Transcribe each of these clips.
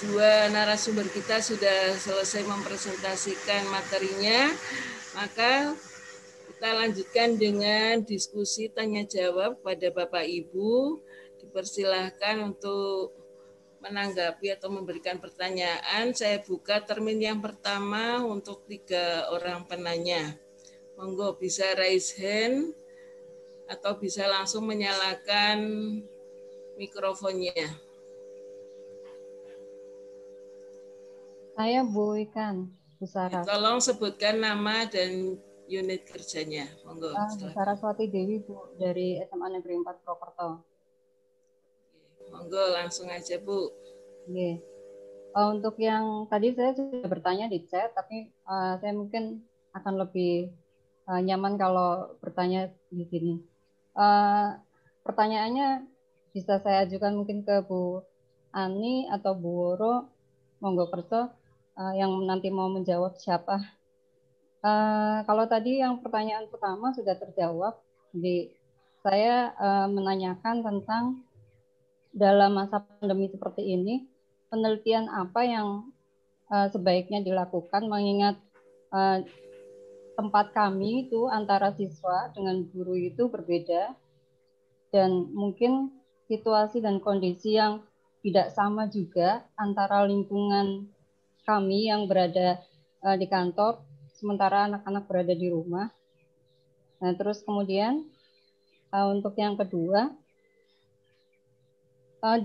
dua narasumber kita sudah selesai mempresentasikan materinya, maka kita lanjutkan dengan diskusi tanya jawab pada Bapak Ibu. Dipersilahkan untuk menanggapi atau memberikan pertanyaan. Saya buka termin yang pertama untuk 3 orang penanya. Monggo bisa raise hand atau bisa langsung menyalakan mikrofonnya. Saya Bu Ikan, Bu Sarah. Tolong sebutkan nama dan unit kerjanya. Monggo. Bu Saraswati Dewi, Bu, dari SMA Negeri 4 Purwokerto. Monggo, langsung aja, Bu. Oke. Untuk yang tadi saya sudah bertanya di chat, tapi saya mungkin akan lebih nyaman kalau bertanya di sini. Pertanyaannya bisa saya ajukan mungkin ke Bu Ani atau Bu Woro, monggo kerso, yang nanti mau menjawab siapa. Kalau tadi yang pertanyaan pertama sudah terjawab, jadi saya menanyakan tentang dalam masa pandemi seperti ini, penelitian apa yang sebaiknya dilakukan mengingat tempat kami itu antara siswa dengan guru itu berbeda dan mungkin situasi dan kondisi yang tidak sama juga antara lingkungan kami yang berada di kantor sementara anak-anak berada di rumah. Nah, terus kemudian untuk yang kedua,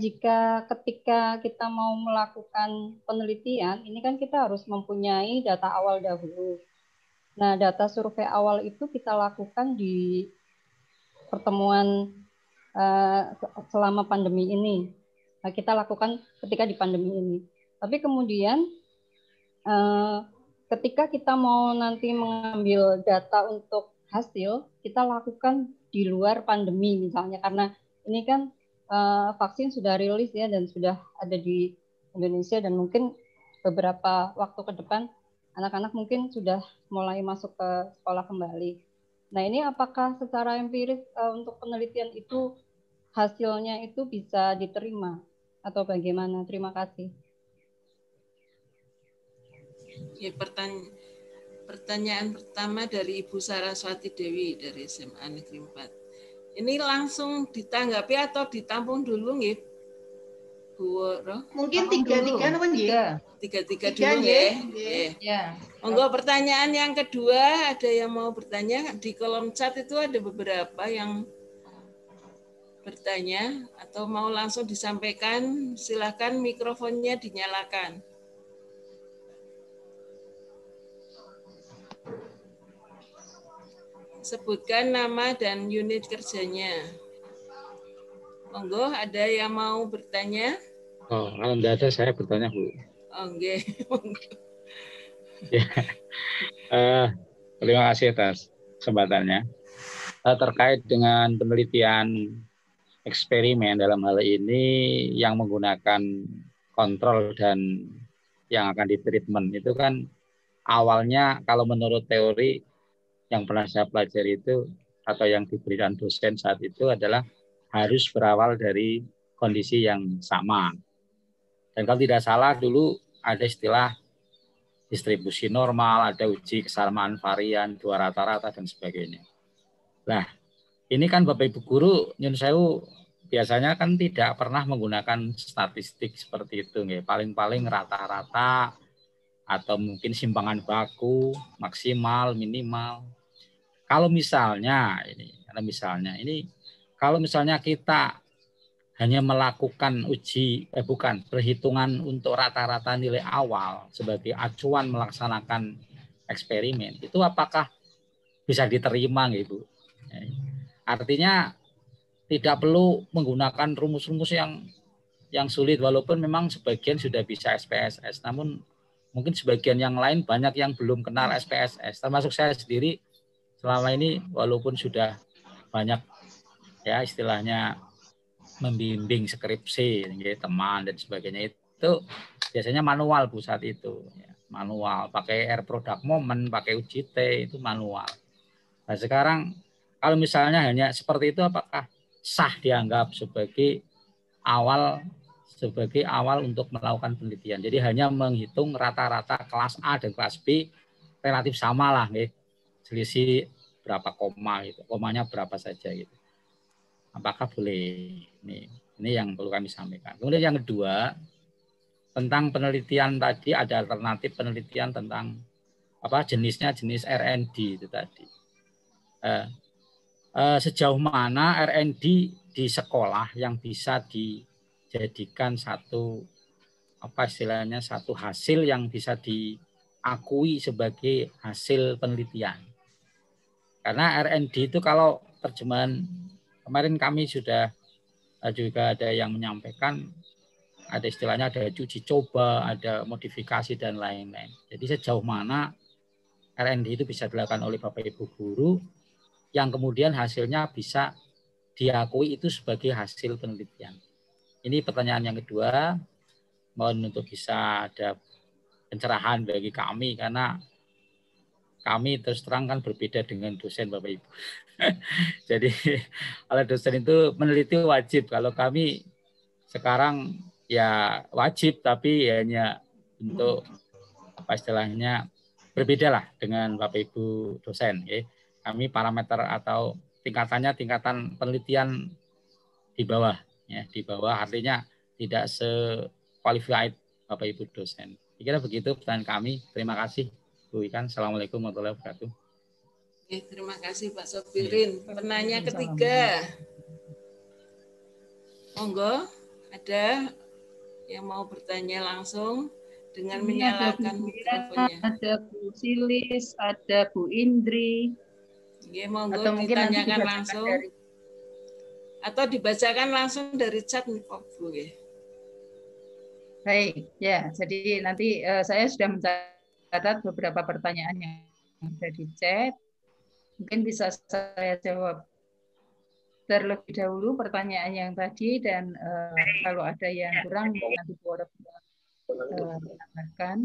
jika ketika kita mau melakukan penelitian, ini kan kita harus mempunyai data awal dahulu. Nah, data survei awal itu kita lakukan di pertemuan selama pandemi ini. Nah, kita lakukan ketika di pandemi ini. Tapi kemudian ketika kita mau nanti mengambil data untuk hasil, kita lakukan di luar pandemi misalnya, karena ini kan vaksin sudah rilis ya dan sudah ada di Indonesia dan mungkin beberapa waktu ke depan anak-anak mungkin sudah mulai masuk ke sekolah kembali. Nah, ini apakah secara empiris untuk penelitian itu hasilnya itu bisa diterima atau bagaimana? Terima kasih. Ya, pertanyaan pertama dari Ibu Saraswati Dewi dari SMA Negeri 4. Ini langsung ditanggapi atau ditampung dulu nggih? Bu Roh? Mungkin tiga-tiga dulu ya. Ya. Monggo pertanyaan yang kedua, ada yang mau bertanya di kolom chat itu ada beberapa yang bertanya atau mau langsung disampaikan, silakan mikrofonnya dinyalakan. Sebutkan nama dan unit kerjanya. Monggo, ada yang mau bertanya? Oh, kalau enggak ada saya bertanya, Bu. Oh, okay. Ya. Terima kasih atas kesempatannya. Terkait dengan penelitian eksperimen dalam hal ini yang menggunakan kontrol dan yang akan ditreatment itu kan awalnya kalau menurut teori yang pernah saya pelajari itu atau yang diberikan dosen saat itu adalah harus berawal dari kondisi yang sama. Dan kalau tidak salah dulu ada istilah distribusi normal, ada uji kesamaan varian, dua rata-rata dan sebagainya. Nah, ini kan Bapak Ibu Guru nyun sewu biasanya kan tidak pernah menggunakan statistik seperti itu, nggih. Paling-paling rata-rata atau mungkin simpangan baku maksimal minimal. Kalau misalnya kalau misalnya kita hanya melakukan perhitungan untuk rata-rata nilai awal sebagai acuan melaksanakan eksperimen, itu apakah bisa diterima gitu? Artinya tidak perlu menggunakan rumus-rumus yang sulit, walaupun memang sebagian sudah bisa SPSS, namun mungkin sebagian yang lain banyak yang belum kenal SPSS, termasuk saya sendiri. Selama ini walaupun sudah banyak ya istilahnya membimbing skripsi, teman dan sebagainya, itu biasanya manual Bu saat itu. Manual, pakai R product moment, pakai UJT, itu manual. Nah sekarang kalau misalnya hanya seperti itu, apakah sah dianggap sebagai awal sebagai awal untuk melakukan penelitian. Jadi hanya menghitung rata-rata kelas A dan kelas B relatif sama lah, selisih berapa koma gitu, komanya berapa saja gitu. Apakah boleh? Ini yang perlu kami sampaikan. Kemudian yang kedua, tentang penelitian tadi ada alternatif penelitian tentang jenisnya jenis R&D itu tadi. Sejauh mana R&D di sekolah yang bisa dijadikan satu istilahnya satu hasil yang bisa diakui sebagai hasil penelitian. Karena R&D itu kalau terjemahan kemarin kami sudah juga ada yang menyampaikan, ada istilahnya ada uji coba, ada modifikasi dan lain-lain. Jadi sejauh mana R&D itu bisa dilakukan oleh Bapak Ibu guru yang kemudian hasilnya bisa diakui itu sebagai hasil penelitian. Ini pertanyaan yang kedua. Mohon untuk bisa ada pencerahan bagi kami karena kami terus terang kan berbeda dengan dosen Bapak Ibu. Jadi kalau dosen itu meneliti wajib, kalau kami sekarang ya wajib tapi hanya untuk istilahnya berbeda lah dengan Bapak Ibu dosen. Kami parameter atau tingkatannya tingkatan penelitian di bawah, di bawah artinya tidak qualified Bapak Ibu dosen. Kira begitu pertanyaan kami. Terima kasih Bu Ikan. Assalamualaikum warahmatullahi wabarakatuh. Terima kasih Pak Sofirin. Penanya ketiga. Monggo, ada yang mau bertanya langsung dengan menyalakan mikrofonnya. Ada Bu Silis, ada Bu Indri. Monggo ditanyakan langsung. Atau dibacakan langsung dari chat Bu. Baik, ya. Jadi nanti saya sudah mencatat beberapa pertanyaan yang ada di chat. Mungkin bisa saya jawab terlebih dahulu pertanyaan yang tadi dan kalau ada yang kurang nanti Bu menambahkan.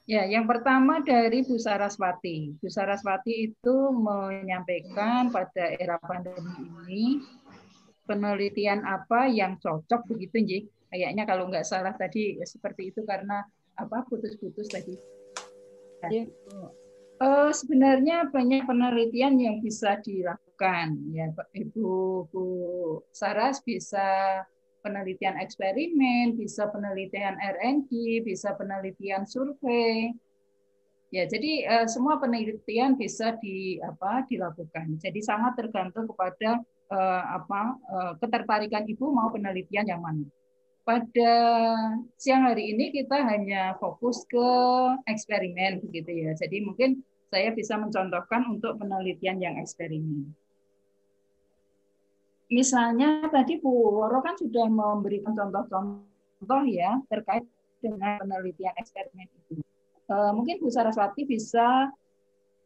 Ya, yang pertama dari Bu Saraswati. Bu Saraswati itu menyampaikan pada era pandemi ini penelitian apa yang cocok begitu, Nji? Kayaknya kalau nggak salah tadi seperti itu karena putus-putus tadi. Nah, sebenarnya banyak penelitian yang bisa dilakukan. Ya, Bu Saras bisa penelitian eksperimen, bisa penelitian R&D, bisa penelitian survei. Ya, jadi semua penelitian bisa dilakukan. Jadi sangat tergantung kepada ketertarikan Ibu mau penelitian yang mana. Pada siang hari ini kita hanya fokus ke eksperimen begitu ya. Jadi mungkin saya bisa mencontohkan untuk penelitian yang eksperimen. Misalnya tadi Bu Woro kan sudah memberikan contoh-contoh ya terkait dengan penelitian eksperimen itu. Mungkin Bu Saraswati bisa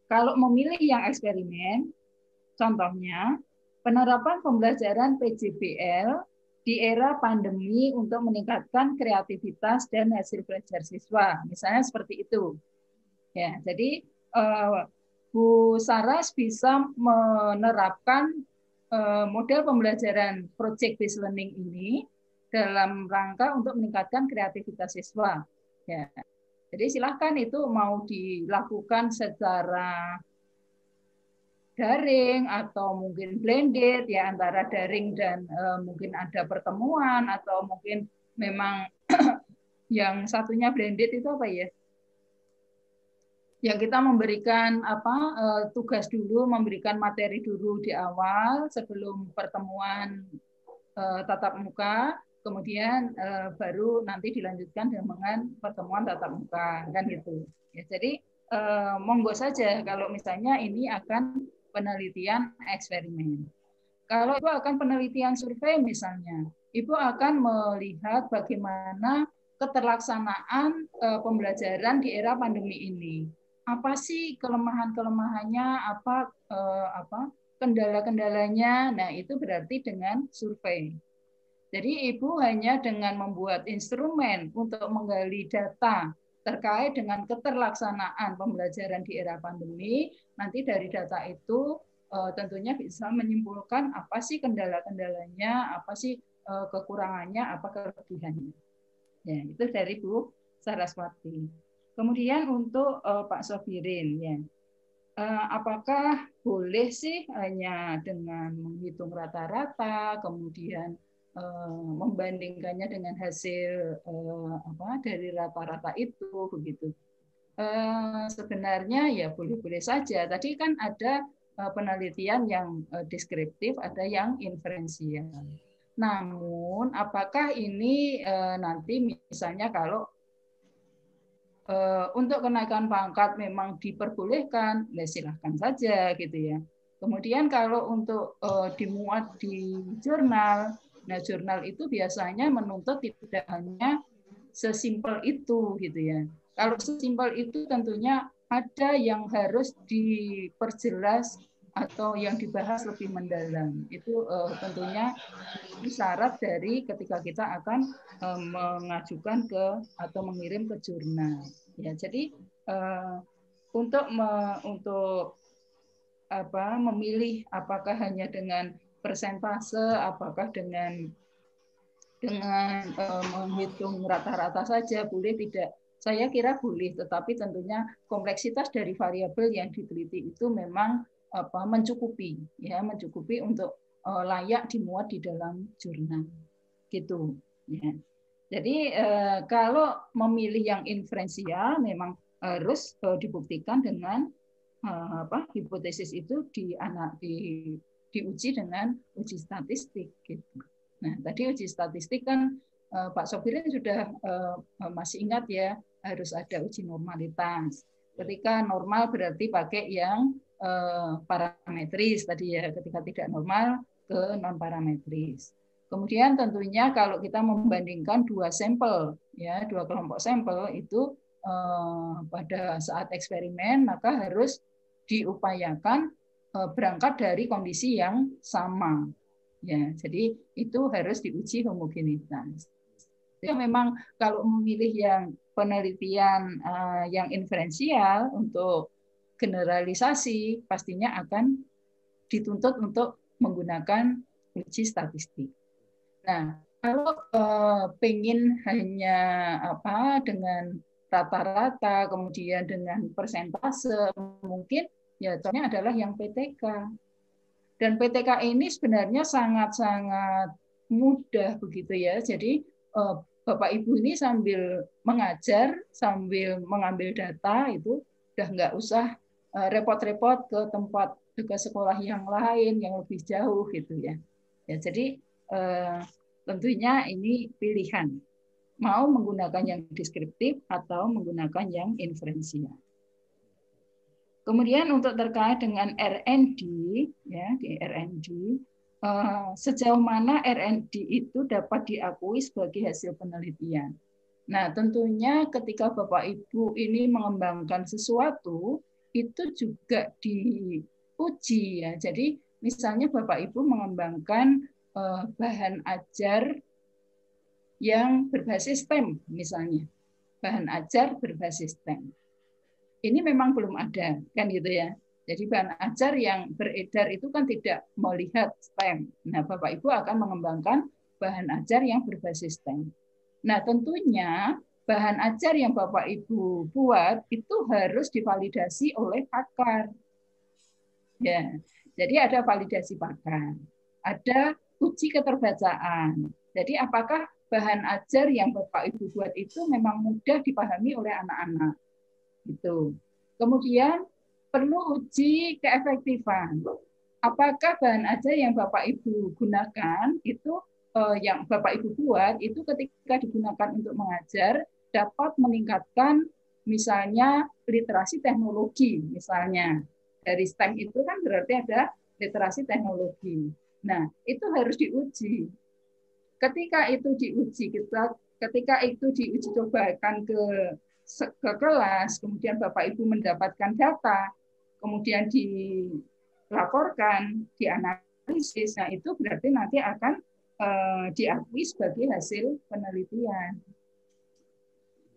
kalau memilih yang eksperimen, contohnya penerapan pembelajaran PJBL di era pandemi untuk meningkatkan kreativitas dan hasil belajar siswa, misalnya seperti itu. Ya, jadi Bu Saras bisa menerapkan model pembelajaran project based learning ini dalam rangka untuk meningkatkan kreativitas siswa. Ya, jadi silakan itu mau dilakukan secara daring atau mungkin blended ya antara daring dan mungkin ada pertemuan atau mungkin memang yang satunya blended itu apa ya? Yang kita memberikan tugas dulu, memberikan materi dulu di awal sebelum pertemuan tatap muka, kemudian baru nanti dilanjutkan dengan pertemuan tatap muka kan gitu. Ya, jadi monggo saja kalau misalnya ini akan penelitian eksperimen. Kalau Ibu akan penelitian survei misalnya, Ibu akan melihat bagaimana keterlaksanaan pembelajaran di era pandemi ini. Apa sih kelemahan-kelemahannya, kendala-kendalanya? Nah, itu berarti dengan survei. Jadi Ibu hanya dengan membuat instrumen untuk menggali data terkait dengan keterlaksanaan pembelajaran di era pandemi, nanti dari data itu tentunya bisa menyimpulkan apa sih kendala-kendalanya, apa sih kekurangannya, apa kelebihannya. Ya, itu dari Bu Saraswati. Kemudian untuk Pak Sobirin, ya, apakah boleh sih hanya dengan menghitung rata-rata, kemudian membandingkannya dengan hasil dari rata-rata itu, begitu? Sebenarnya ya boleh-boleh saja. Tadi kan ada penelitian yang deskriptif, ada yang inferensial. Namun, apakah ini nanti misalnya kalau untuk kenaikan pangkat memang diperbolehkan, ya silahkan saja gitu ya. Kemudian kalau untuk dimuat di jurnal, nah jurnal itu biasanya menuntut tidak hanya sesimpel itu gitu ya. Kalau sesimpel itu tentunya ada yang harus diperjelas atau yang dibahas lebih mendalam. Itu tentunya syarat dari ketika kita akan mengajukan ke atau mengirim ke jurnal. Ya, jadi untuk memilih apakah hanya dengan persentase, apakah dengan menghitung rata-rata saja, boleh tidak? Saya kira boleh, tetapi tentunya kompleksitas dari variabel yang diteliti itu memang mencukupi, ya, mencukupi untuk layak dimuat di dalam jurnal, gitu. Ya. Jadi kalau memilih yang inferensial memang harus dibuktikan dengan hipotesis itu diuji dengan uji statistik, gitu. Nah, tadi uji statistik kan Pak Sobirin sudah masih ingat ya, harus ada uji normalitas. Ketika normal berarti pakai yang parametris tadi ya, ketika tidak normal ke non parametris. Kemudian tentunya kalau kita membandingkan dua sampel, ya, dua kelompok sampel itu pada saat eksperimen maka harus diupayakan berangkat dari kondisi yang sama. Ya, jadi itu harus diuji homogenitas. Jadi memang kalau memilih yang penelitian yang inferensial untuk generalisasi pastinya akan dituntut untuk menggunakan uji statistik. Nah, kalau pengen hanya dengan rata-rata kemudian dengan persentase, mungkin ya contohnya adalah yang PTK. Dan PTK ini sebenarnya sangat-sangat mudah begitu ya. Jadi Bapak Ibu ini sambil mengajar, sambil mengambil data itu udah nggak usah repot-repot ke tempat ke sekolah yang lain yang lebih jauh gitu ya. Ya jadi tentunya ini pilihan mau menggunakan yang deskriptif atau menggunakan yang inferensial. Kemudian untuk terkait dengan R&D, ya di R&D, sejauh mana R&D itu dapat diakui sebagai hasil penelitian. Nah, tentunya ketika Bapak Ibu ini mengembangkan sesuatu, itu juga diuji ya. Jadi misalnya Bapak Ibu mengembangkan bahan ajar yang berbasis STEM misalnya, bahan ajar berbasis STEM. Ini memang belum ada, kan gitu ya. Jadi bahan ajar yang beredar itu kan tidak melihat STEM. Nah, Bapak Ibu akan mengembangkan bahan ajar yang berbasis STEM. Nah, tentunya bahan ajar yang Bapak Ibu buat itu harus divalidasi oleh pakar. Ya, jadi ada validasi pakar, ada uji keterbacaan. Jadi apakah bahan ajar yang Bapak Ibu buat itu memang mudah dipahami oleh anak-anak? Gitu. Kemudian perlu uji keefektifan. Apakah bahan ajar yang Bapak Ibu gunakan itu yang Bapak Ibu buat itu ketika digunakan untuk mengajar dapat meningkatkan misalnya literasi teknologi misalnya. Dari STEM itu kan berarti ada literasi teknologi. Nah, itu harus diuji. Ketika itu diuji cobakan ke kelas, kemudian Bapak Ibu mendapatkan data, kemudian dilaporkan, dianalisis, nah itu berarti nanti akan diakui sebagai hasil penelitian.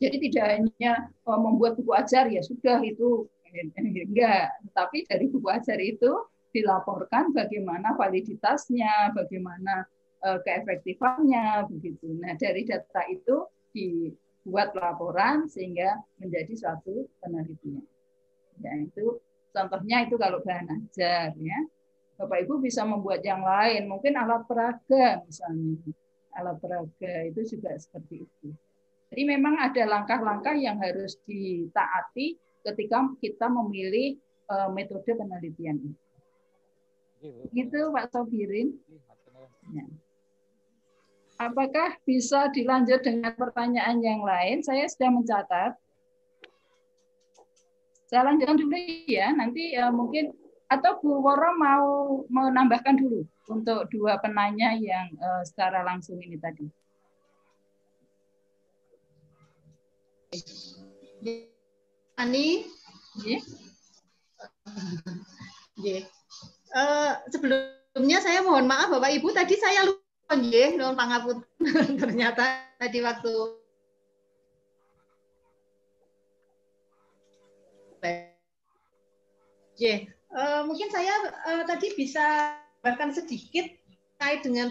Jadi tidak hanya membuat buku ajar ya sudah itu enggak, tapi dari buku ajar itu dilaporkan bagaimana validitasnya, bagaimana keefektifannya begitu. Nah, dari data itu dibuat laporan sehingga menjadi suatu penelitian. Ya, itu contohnya itu kalau bahan ajar ya. Bapak Ibu bisa membuat yang lain, mungkin alat peraga misalnya. Alat peraga itu juga seperti itu. Jadi memang ada langkah-langkah yang harus ditaati ketika kita memilih metode penelitian ini. Gitu Pak Sobirin. Ya. Apakah bisa dilanjut dengan pertanyaan yang lain? Saya sudah mencatat. Saya lanjutkan dulu ya, nanti mungkin atau Bu Woro mau menambahkan dulu untuk dua penanya yang secara langsung ini tadi. Ani, sebelumnya saya mohon maaf Bapak Ibu, tadi saya lupa nuwun pangapunten ternyata tadi waktu mungkin saya tadi bisa bahkan sedikit terkait dengan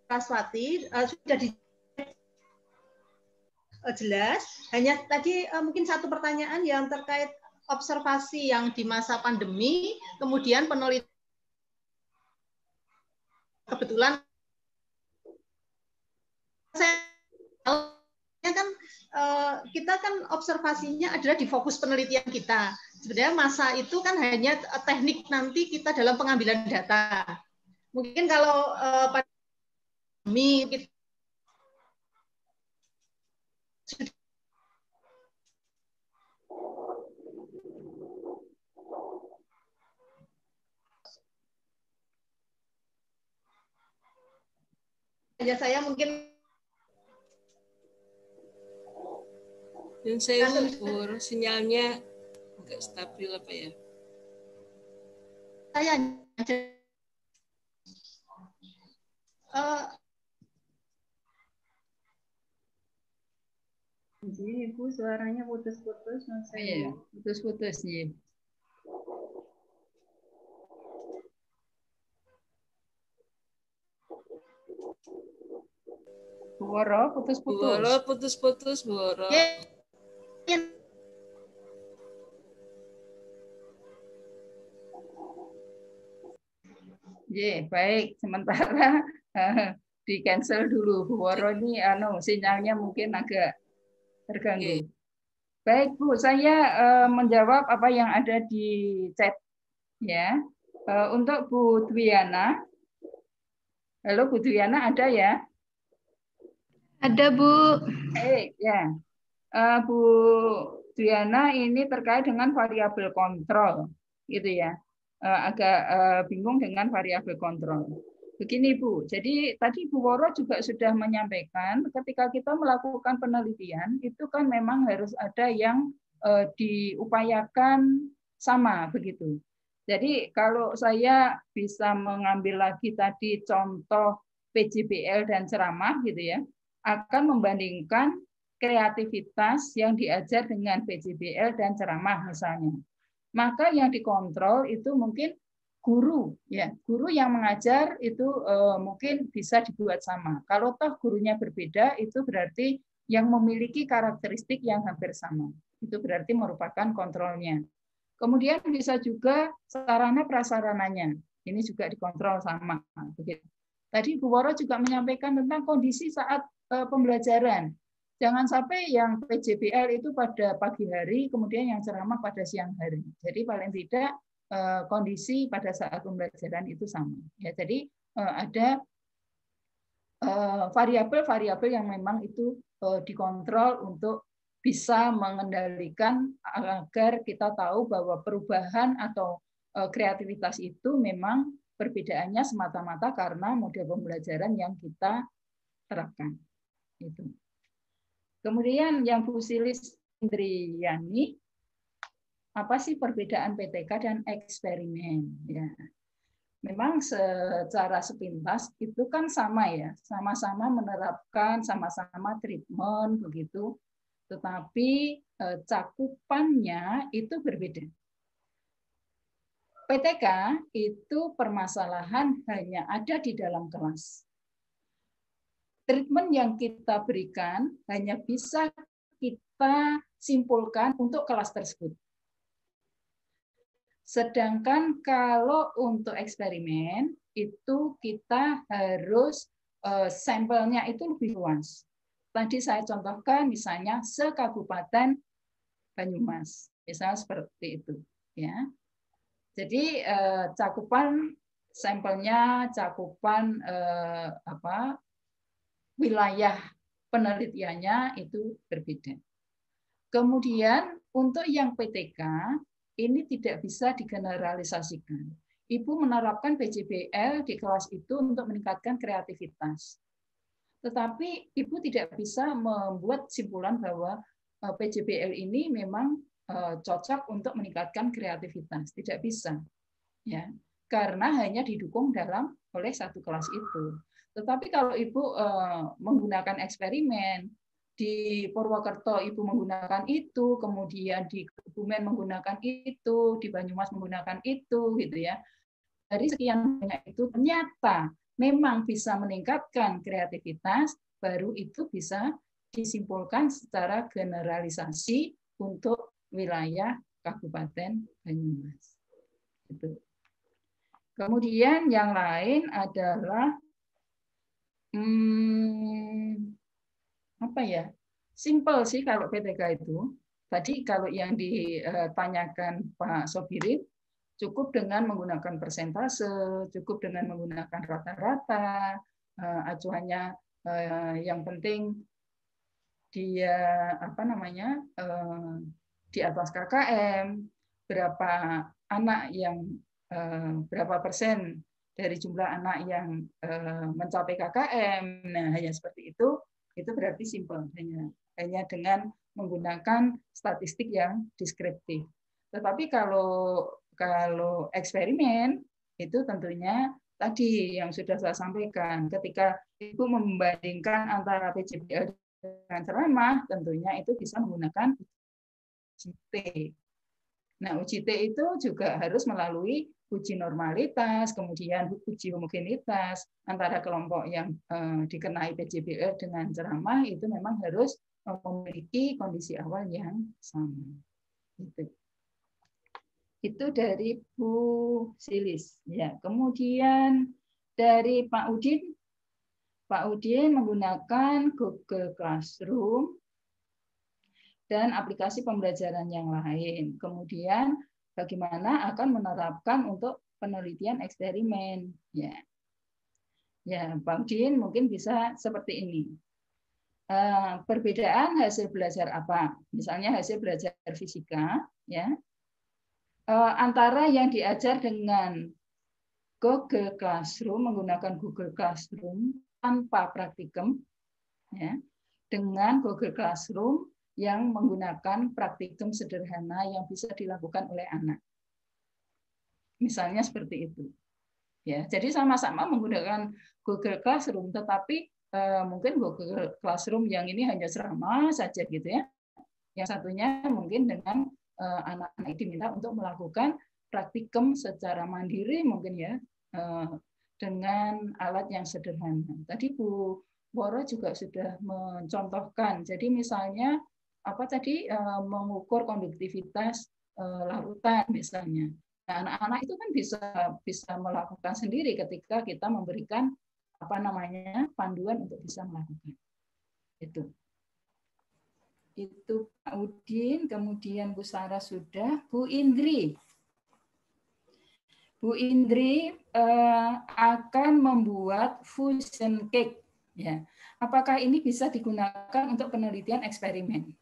Praswati sudah jelas. Hanya tadi mungkin satu pertanyaan yang terkait observasi yang di masa pandemi, kemudian penelitian kebetulan saya kan kita kan observasinya adalah di fokus penelitian kita. Sebenarnya masa itu kan hanya teknik nanti kita dalam pengambilan data. Mungkin kalau pandemi kita saya mungkin dan saya ukur sinyalnya agak stabil apa ya? Saya Ibu suaranya putus-putus. Iya, putus-putus nih. Bu Woro putus-putus. Bu Woro putus-putus, Bu Woro. Baik, sementara di cancel dulu Bu Woro ini sinyalnya mungkin agak terganggu. Baik Bu, saya menjawab apa yang ada di chat ya. Untuk Bu Dwiana. Halo Bu Dwiana, ada ya? Ada Bu. Baik ya. Bu Dwiana ini terkait dengan variabel kontrol gitu ya. Agak bingung dengan variabel kontrol. Begini Bu, jadi tadi Bu Woro juga sudah menyampaikan ketika kita melakukan penelitian itu kan memang harus ada yang diupayakan sama begitu. Jadi kalau saya bisa mengambil lagi tadi contoh PJBL dan ceramah gitu ya, akan membandingkan kreativitas yang diajar dengan PJBL dan ceramah misalnya. Maka yang dikontrol itu mungkin guru ya, guru yang mengajar itu mungkin bisa dibuat sama. Kalau toh gurunya berbeda itu berarti yang memiliki karakteristik yang hampir sama. Itu berarti merupakan kontrolnya. Kemudian bisa juga sarana prasarananya. Ini juga dikontrol sama. Tadi Bu Woro juga menyampaikan tentang kondisi saat pembelajaran. Jangan sampai yang PJBL itu pada pagi hari, kemudian yang ceramah pada siang hari. Jadi paling tidak kondisi pada saat pembelajaran itu sama. Ya, jadi ada variabel-variabel yang memang itu dikontrol untuk bisa mengendalikan agar kita tahu bahwa perubahan atau kreativitas itu memang perbedaannya semata-mata karena model pembelajaran yang kita terapkan. Itu. Kemudian yang Bu Silis Indriani, apa sih perbedaan PTK dan eksperimen? Ya. Memang secara sepintas itu kan sama ya, sama-sama menerapkan, sama-sama treatment begitu, tetapi cakupannya itu berbeda. PTK itu permasalahan hanya ada di dalam kelas. treatment yang kita berikan hanya bisa kita simpulkan untuk kelas tersebut. Sedangkan kalau untuk eksperimen itu kita harus sampelnya itu lebih luas. Tadi saya contohkan misalnya se-Kabupaten Banyumas, misalnya seperti itu, ya. Jadi cakupan sampelnya, cakupan wilayah penelitiannya itu berbeda. Kemudian untuk yang PTK ini tidak bisa digeneralisasikan. Ibu menerapkan PJBL di kelas itu untuk meningkatkan kreativitas. Tetapi Ibu tidak bisa membuat simpulan bahwa PJBL ini memang cocok untuk meningkatkan kreativitas. Tidak bisa. Ya. Karena hanya didukung oleh satu kelas itu. Tetapi kalau Ibu menggunakan eksperimen, di Purwokerto Ibu menggunakan itu, kemudian di Kebumen menggunakan itu, di Banyumas menggunakan itu, gitu ya. Dari sekian banyak itu ternyata memang bisa meningkatkan kreativitas, baru itu bisa disimpulkan secara generalisasi untuk wilayah Kabupaten Banyumas. Gitu. Kemudian yang lain adalah apa ya? Simple sih kalau PTK itu. Tadi kalau yang ditanyakan Pak Sobirin, cukup dengan menggunakan persentase, cukup dengan menggunakan rata-rata, acuannya yang penting dia di atas KKM, berapa anak yang berapa persen dari jumlah anak yang mencapai KKM. Nah, hanya seperti itu berarti simpel, hanya dengan menggunakan statistik yang deskriptif. Tetapi kalau eksperimen itu tentunya tadi yang sudah saya sampaikan, ketika Ibu membandingkan antara PJBL dengan ceramah, tentunya itu bisa menggunakan UJT. Nah, UJT itu juga harus melalui uji normalitas, kemudian uji homogenitas antara kelompok yang dikenai PJBL dengan ceramah itu memang harus memiliki kondisi awal yang sama. Itu dari Bu Silis. Ya, kemudian dari Pak Udin menggunakan Google Classroom dan aplikasi pembelajaran yang lain. Kemudian bagaimana akan menerapkan untuk penelitian eksperimen. Ya, Pak Udin mungkin bisa seperti ini. Perbedaan hasil belajar apa? Misalnya hasil belajar fisika, ya, antara yang diajar dengan Google Classroom, menggunakan Google Classroom tanpa praktikum, ya, dengan Google Classroom yang menggunakan praktikum sederhana yang bisa dilakukan oleh anak. Misalnya seperti itu. Ya, jadi sama-sama menggunakan Google Classroom, tetapi mungkin Google Classroom yang ini hanya ceramah saja gitu ya. Yang satunya mungkin dengan anak-anak diminta untuk melakukan praktikum secara mandiri mungkin ya, dengan alat yang sederhana. Tadi Bu Woro juga sudah mencontohkan. Jadi misalnya mengukur konduktivitas larutan misalnya. Nah, anak-anak itu kan bisa melakukan sendiri ketika kita memberikan panduan untuk bisa melakukan. Itu Pak Udin, kemudian Bu Sarah sudah, Bu Indri. Bu Indri akan membuat fusion cake. Ya. Apakah ini bisa digunakan untuk penelitian eksperimen?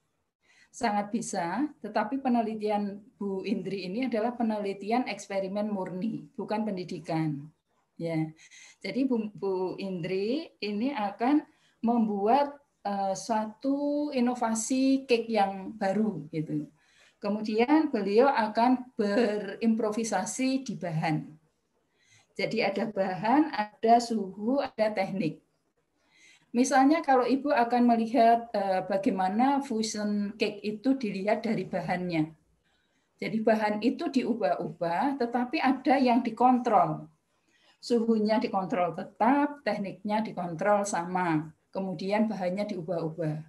Sangat bisa, tetapi penelitian Bu Indri ini adalah penelitian eksperimen murni, bukan pendidikan. Ya, jadi Bu Indri ini akan membuat suatu inovasi cake yang baru, gitu. Kemudian beliau akan berimprovisasi di bahan. Jadi ada bahan, ada suhu, ada teknik. Misalnya kalau Ibu akan melihat bagaimana fusion cake itu dilihat dari bahannya. Jadi bahan itu diubah-ubah, tetapi ada yang dikontrol. Suhunya dikontrol tetap, tekniknya dikontrol sama. kemudian bahannya diubah-ubah.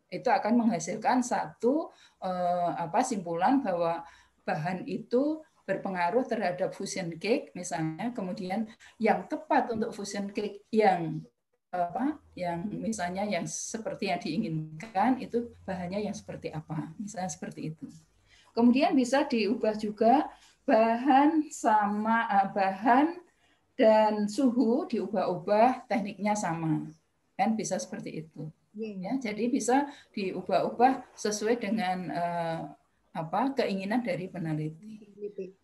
Itu akan menghasilkan satu simpulan bahwa bahan itu berpengaruh terhadap fusion cake misalnya, kemudian yang tepat untuk fusion cake yang misalnya yang seperti yang diinginkan itu bahannya yang seperti apa, misalnya seperti itu. Kemudian bisa diubah juga bahan dan suhu diubah-ubah, tekniknya sama, kan bisa seperti itu. Ya, jadi bisa diubah-ubah sesuai dengan keinginan dari peneliti.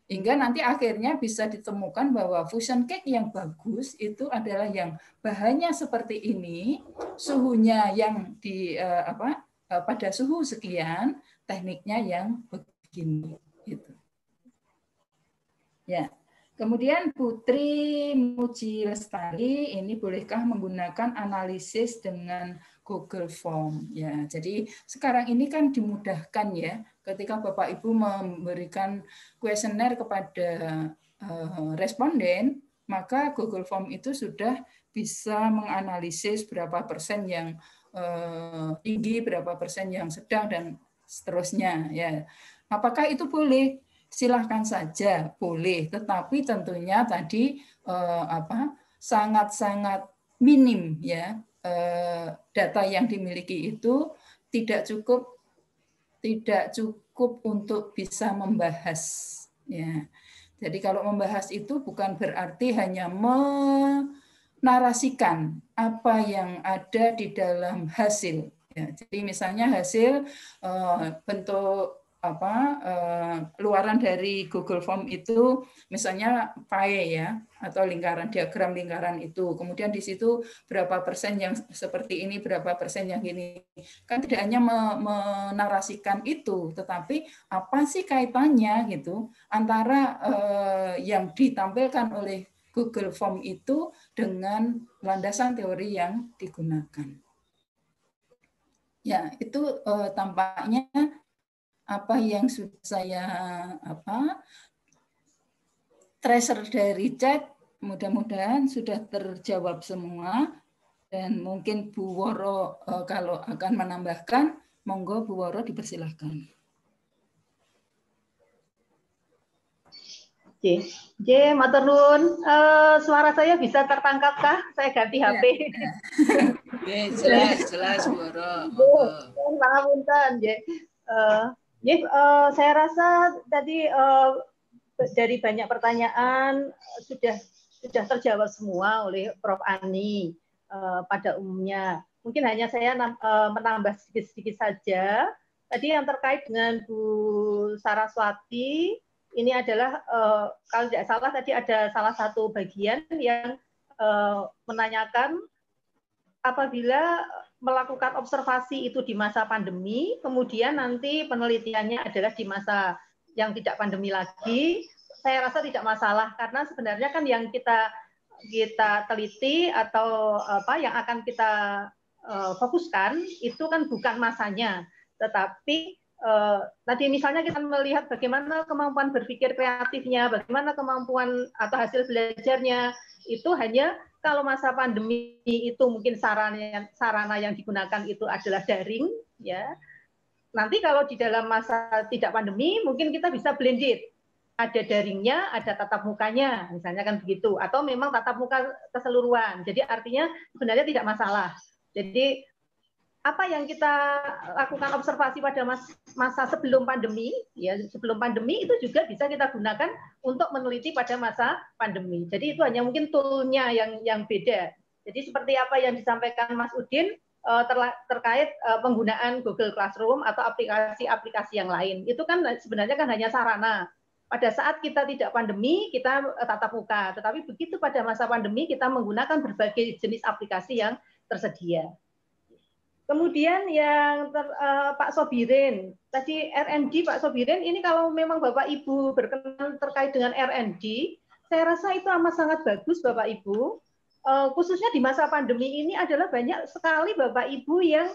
Hingga nanti akhirnya bisa ditemukan bahwa fusion cake yang bagus itu adalah yang bahannya seperti ini, suhunya yang pada suhu sekian, tekniknya yang begini. Gitu. Ya. Kemudian Putri Muji Lestari, ini bolehkah menggunakan analisis dengan Google Form? Ya, jadi sekarang ini kan dimudahkan ya, ketika Bapak Ibu memberikan kuesioner kepada responden, maka Google Form itu sudah bisa menganalisis berapa persen yang tinggi, berapa persen yang sedang, dan seterusnya. Ya, apakah itu boleh? Silahkan saja, boleh, tetapi tentunya tadi sangat-sangat minim ya, data yang dimiliki itu tidak cukup untuk bisa membahas ya. Jadi kalau membahas itu bukan berarti hanya menarasikan apa yang ada di dalam hasil ya. Jadi misalnya hasil bentuk luaran dari Google Form itu misalnya pie ya, atau diagram lingkaran itu, kemudian di situ berapa persen yang seperti ini, berapa persen yang gini, kan tidak hanya menarasikan itu, tetapi apa sih kaitannya gitu antara yang ditampilkan oleh Google Form itu dengan landasan teori yang digunakan. Ya, itu tampaknya apa yang sudah saya tracer dari chat, mudah-mudahan sudah terjawab semua, dan mungkin Bu Woro kalau akan menambahkan, monggo Bu Woro dipersilahkan. matur nuwun. Suara saya bisa tertangkapkah? Saya ganti HP. Jelas Bu Woro. Pangapunten, saya rasa tadi dari banyak pertanyaan sudah terjawab semua oleh Prof. Ani pada umumnya. Mungkin hanya saya menambah sedikit-sedikit saja. Tadi yang terkait dengan Bu Saraswati, ini adalah kalau tidak salah tadi ada salah satu bagian yang menanyakan apabila melakukan observasi itu di masa pandemi, kemudian nanti penelitiannya adalah di masa yang tidak pandemi lagi, saya rasa tidak masalah, karena sebenarnya kan yang kita teliti atau yang akan kita fokuskan itu kan bukan masanya, tetapi tadi misalnya kita melihat bagaimana kemampuan berpikir kreatifnya, bagaimana kemampuan atau hasil belajarnya, itu hanya kalau masa pandemi itu mungkin sarana yang digunakan itu adalah daring, ya. Nanti kalau di dalam masa tidak pandemi, mungkin kita bisa blended. Ada daringnya, ada tatap mukanya, misalnya kan begitu. Atau memang tatap muka keseluruhan. Jadi artinya sebenarnya tidak masalah. Jadi apa yang kita lakukan observasi pada masa sebelum pandemi, ya sebelum pandemi itu juga bisa kita gunakan untuk meneliti pada masa pandemi. Jadi itu hanya mungkin toolnya yang beda. Jadi seperti apa yang disampaikan Mas Udin terkait penggunaan Google Classroom atau aplikasi-aplikasi yang lain, itu kan sebenarnya kan hanya sarana. Pada saat kita tidak pandemi, kita tatap muka. Tetapi begitu pada masa pandemi, kita menggunakan berbagai jenis aplikasi yang tersedia. Kemudian yang Pak Sobirin, tadi R&D Pak Sobirin, ini kalau memang Bapak Ibu berkenan terkait dengan R&D, saya rasa itu amat sangat bagus Bapak Ibu. Khususnya di masa pandemi ini adalah banyak sekali Bapak Ibu yang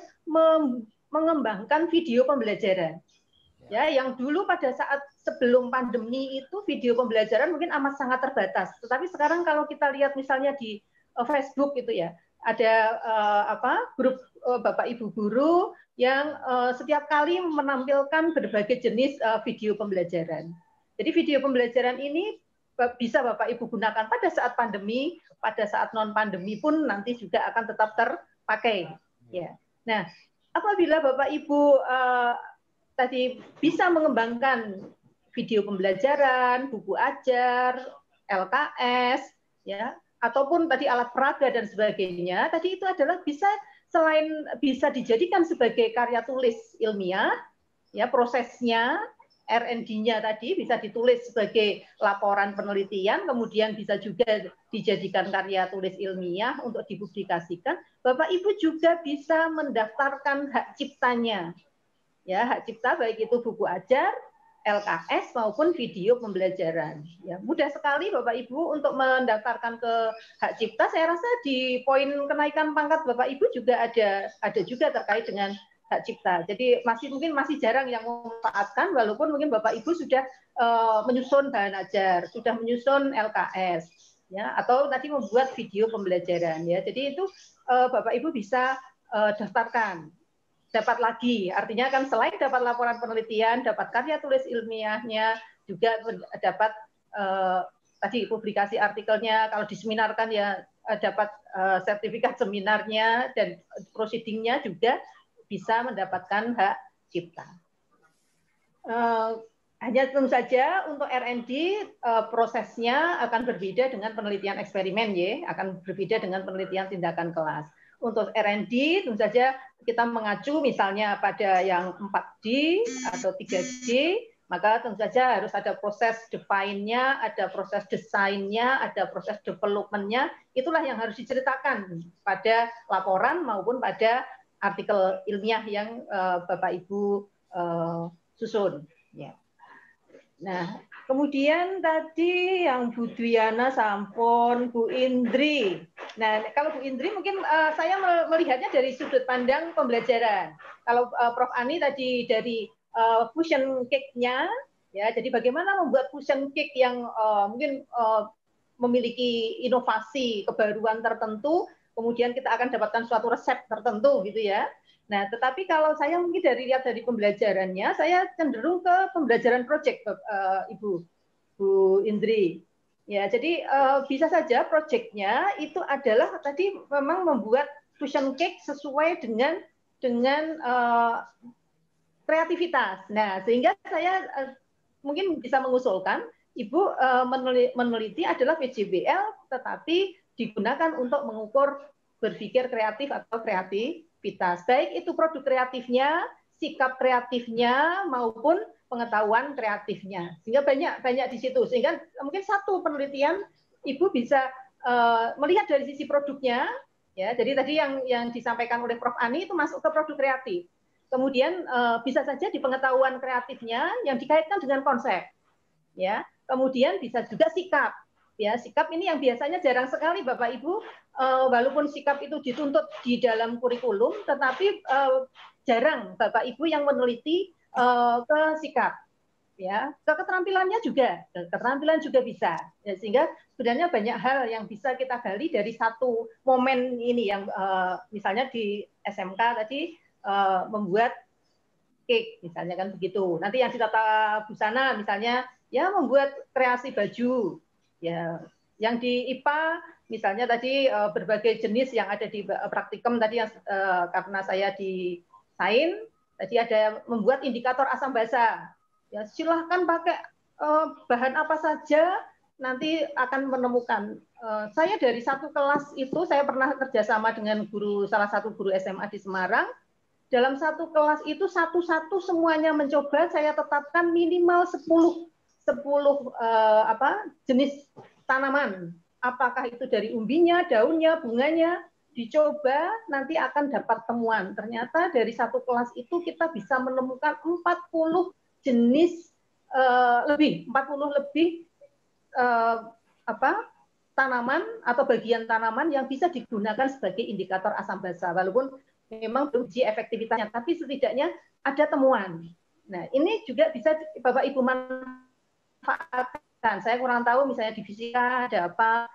mengembangkan video pembelajaran. Ya, yang dulu pada saat sebelum pandemi itu video pembelajaran mungkin amat sangat terbatas. Tetapi sekarang kalau kita lihat misalnya di Facebook itu ya, ada grup Bapak Ibu guru yang setiap kali menampilkan berbagai jenis video pembelajaran. Jadi video pembelajaran ini bisa Bapak Ibu gunakan pada saat pandemi, pada saat non pandemi pun nanti juga akan tetap terpakai. Ya. Nah, apabila Bapak Ibu tadi bisa mengembangkan video pembelajaran, buku ajar, LKS, ya, ataupun tadi alat peraga dan sebagainya, tadi itu adalah bisa selain bisa dijadikan sebagai karya tulis ilmiah, ya prosesnya R&D-nya tadi bisa ditulis sebagai laporan penelitian, kemudian bisa juga dijadikan karya tulis ilmiah untuk dipublikasikan. Bapak Ibu juga bisa mendaftarkan hak ciptanya, ya hak cipta baik itu buku ajar, LKS maupun video pembelajaran. Ya, mudah sekali Bapak Ibu untuk mendaftarkan ke hak cipta. Saya rasa di poin kenaikan pangkat Bapak Ibu juga ada juga terkait dengan hak cipta. Jadi mungkin masih jarang yang memanfaatkan, walaupun mungkin Bapak Ibu sudah menyusun bahan ajar, sudah menyusun LKS, ya, atau tadi membuat video pembelajaran. Ya, jadi itu Bapak Ibu bisa daftarkan. Dapat lagi, artinya kan selain dapat laporan penelitian, dapat karya tulis ilmiahnya, juga dapat tadi publikasi artikelnya, kalau diseminarkan ya dapat sertifikat seminarnya, dan proceedingnya juga bisa mendapatkan hak cipta. Hanya tentu saja untuk R&D prosesnya akan berbeda dengan penelitian eksperimen, ya, akan berbeda dengan penelitian tindakan kelas. Untuk R&D tentu saja kita mengacu misalnya pada yang 4D atau 3D, maka tentu saja harus ada proses define-nya, ada proses desainnya, ada proses development-nya. Itulah yang harus diceritakan pada laporan maupun pada artikel ilmiah yang Bapak Ibu susun. Ya. Nah, kemudian tadi yang Bu Dwiana Sampun, Bu Indri. Nah, kalau Bu Indri mungkin saya melihatnya dari sudut pandang pembelajaran. Kalau Prof. Ani tadi dari fusion cake-nya, ya, jadi bagaimana membuat fusion cake yang mungkin memiliki inovasi, kebaruan tertentu, kemudian kita akan dapatkan suatu resep tertentu, gitu ya. Nah, tetapi kalau saya mungkin lihat dari pembelajarannya, saya cenderung ke pembelajaran proyek, Ibu, Bu Indri. Ya, jadi bisa saja proyeknya itu adalah tadi memang membuat fusion cake sesuai dengan kreativitas. Nah, sehingga saya mungkin bisa mengusulkan Ibu meneliti adalah PJBL, tetapi digunakan untuk mengukur berpikir kreatif atau kreativitas. Baik itu produk kreatifnya, sikap kreatifnya, maupun pengetahuan kreatifnya. Sehingga banyak di situ. Sehingga mungkin satu penelitian Ibu bisa melihat dari sisi produknya, ya. Jadi tadi yang disampaikan oleh Prof. Ani itu masuk ke produk kreatif. Kemudian bisa saja di pengetahuan kreatifnya yang dikaitkan dengan konsep, ya. Kemudian bisa juga sikap. Ya, sikap ini yang biasanya jarang sekali Bapak Ibu, walaupun sikap itu dituntut di dalam kurikulum, tetapi jarang Bapak Ibu yang meneliti ke sikap, ya, ke keterampilannya juga, keterampilan juga bisa, ya, sehingga sebenarnya banyak hal yang bisa kita gali dari satu momen ini yang misalnya di SMK tadi membuat cake, misalnya kan begitu. Nanti yang di tata busana misalnya ya membuat kreasi baju. Ya, yang di IPA misalnya tadi berbagai jenis yang ada di praktikum tadi yang karena saya di sains tadi ada membuat indikator asam basa. Ya, silahkan pakai bahan apa saja nanti akan menemukan. Saya dari satu kelas itu saya pernah kerjasama dengan salah satu guru SMA di Semarang. Dalam satu kelas itu satu-satu semuanya mencoba, saya tetapkan minimal 10 jenis tanaman. Apakah itu dari umbinya, daunnya, bunganya, dicoba nanti akan dapat temuan. Ternyata dari satu kelas itu kita bisa menemukan 40 jenis lebih tanaman atau bagian tanaman yang bisa digunakan sebagai indikator asam basa. Walaupun memang belum uji efektivitasnya, tapi setidaknya ada temuan. Nah, ini juga bisa Bapak Ibu manfaatkan. Saya kurang tahu misalnya di fisika ada apa,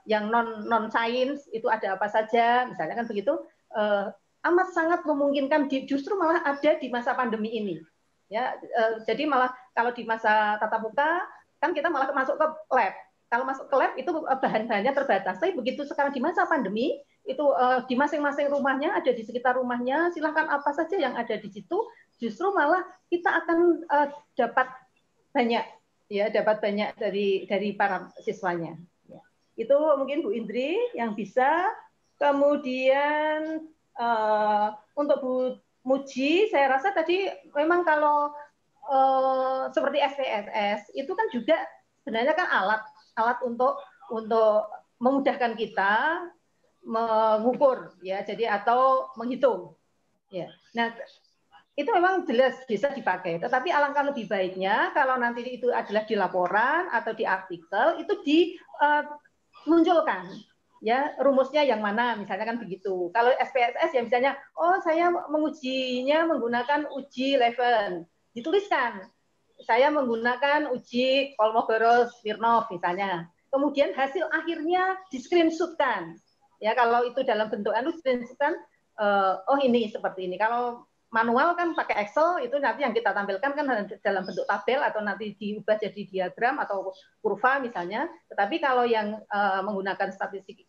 yang non sains itu ada apa saja, misalnya kan begitu, amat sangat memungkinkan justru malah ada di masa pandemi ini. Ya, jadi malah kalau di masa tatap muka kan kita malah masuk ke lab. Kalau masuk ke lab itu bahan-bahannya terbatas. Tapi begitu sekarang di masa pandemi itu di masing-masing rumahnya, ada di sekitar rumahnya, silahkan apa saja yang ada di situ, justru malah kita akan dapat banyak, ya, dapat banyak dari para siswanya. Ya. Itu mungkin Bu Indri yang bisa. Kemudian untuk Bu Muji, saya rasa tadi memang kalau seperti SPSS itu kan juga sebenarnya kan alat untuk memudahkan kita mengukur, ya, jadi atau menghitung, ya. Nah, itu memang jelas bisa dipakai, tetapi alangkah lebih baiknya kalau nanti itu adalah di laporan atau di artikel itu dimunculkan, ya, rumusnya yang mana, misalnya kan begitu. Kalau SPSS ya misalnya, oh saya mengujinya menggunakan uji Leven, dituliskan saya menggunakan uji Kolmogorov-Smirnov misalnya. Kemudian hasil akhirnya di-screenshotkan. Ya, kalau itu dalam bentuk screenshotkan, oh ini seperti ini. Kalau manual kan pakai Excel, itu nanti yang kita tampilkan kan dalam bentuk tabel atau nanti diubah jadi diagram atau kurva misalnya. Tetapi kalau yang menggunakan statistik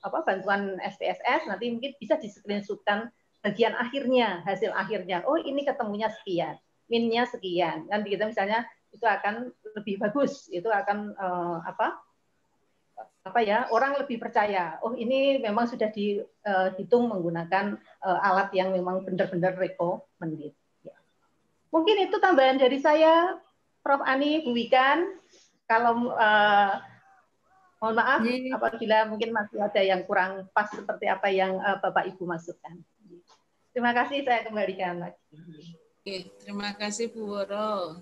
bantuan SPSS nanti mungkin bisa di-screenshotkan bagian akhirnya, hasil akhirnya. Oh, ini ketemunya sekian, minnya sekian. Kan begitu misalnya itu akan lebih bagus. Itu akan orang lebih percaya. Oh, ini memang sudah dihitung menggunakan alat yang memang benar-benar recommended. Ya. Mungkin itu tambahan dari saya, Prof. Ani, Bu Wikan. Kalau mohon maaf apabila mungkin masih ada yang kurang pas seperti apa yang Bapak Ibu masukkan. Terima kasih, saya kembalikan lagi. Oke, terima kasih Bu Woro.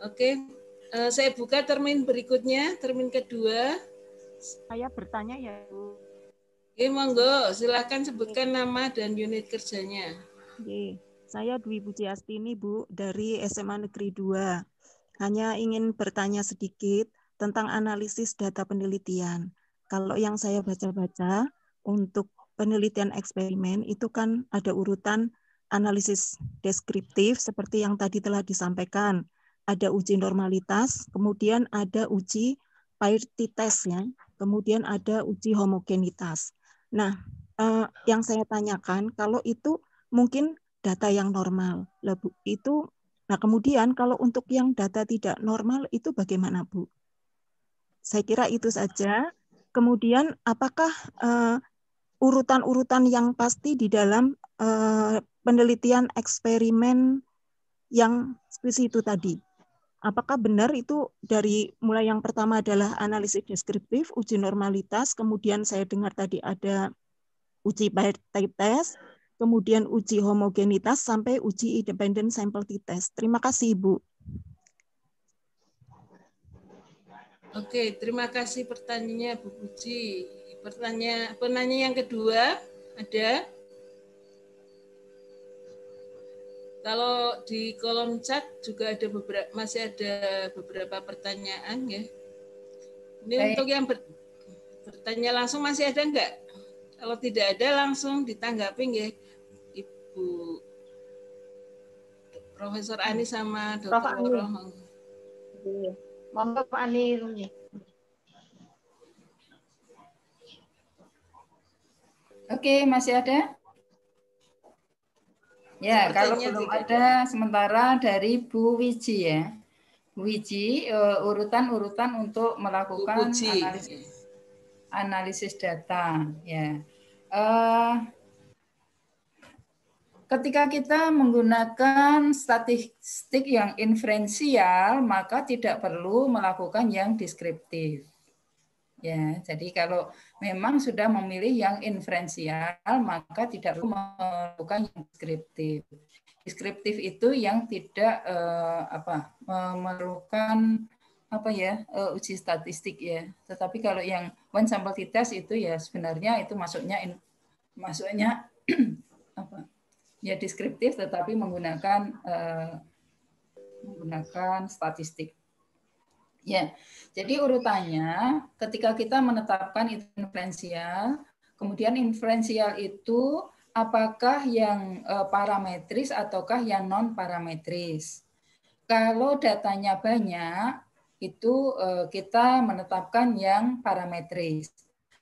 Oke. Saya buka termin berikutnya, termin kedua. Saya bertanya ya, Bu. Oke, monggo, silakan sebutkan nama dan unit kerjanya. Oke, saya Dwi Pujiastini, Bu, dari SMA Negeri 2. Hanya ingin bertanya sedikit tentang analisis data penelitian. Kalau yang saya baca-baca, untuk penelitian eksperimen itu kan ada urutan analisis deskriptif seperti yang tadi telah disampaikan. Ada uji normalitas, kemudian ada uji parity test, ya. Kemudian ada uji homogenitas. Nah, yang saya tanyakan, kalau itu mungkin data yang normal, itu. Nah, kemudian kalau untuk yang data tidak normal itu bagaimana, Bu? Saya kira itu saja. Kemudian, apakah urutan-urutan yang pasti di dalam penelitian eksperimen yang spesifik itu tadi? Apakah benar itu dari mulai yang pertama adalah analisis deskriptif, uji normalitas, kemudian saya dengar tadi ada uji parity test, kemudian uji homogenitas, sampai uji independent sample test. Terima kasih, Ibu. Oke, terima kasih pertanyaannya, Bu Puji. Penanya yang kedua, ada? Kalau di kolom chat juga ada masih ada beberapa pertanyaan, ya. Ini baik. Untuk yang bertanya langsung masih ada enggak? Kalau tidak ada langsung ditanggapi, ya, Ibu Profesor Ani sama Dr. Woro. Monggo Pak Ani. Oke, masih ada? Ya, kalau belum ada, sementara dari Bu Wiji, ya. Bu Wiji, urutan-urutan untuk melakukan analisis data, ya. Ketika kita menggunakan statistik yang inferensial, maka tidak perlu melakukan yang deskriptif. Ya, jadi kalau memang sudah memilih yang inferensial, maka tidak perlu melakukan yang deskriptif. Deskriptif itu yang tidak memerlukan uji statistik, ya. Tetapi kalau yang one sample test itu ya sebenarnya itu masuknya ya deskriptif, tetapi menggunakan statistik. Ya, jadi urutannya ketika kita menetapkan itu inferensial, kemudian inferensial itu apakah yang parametris ataukah yang non parametris. Kalau datanya banyak, itu kita menetapkan yang parametris.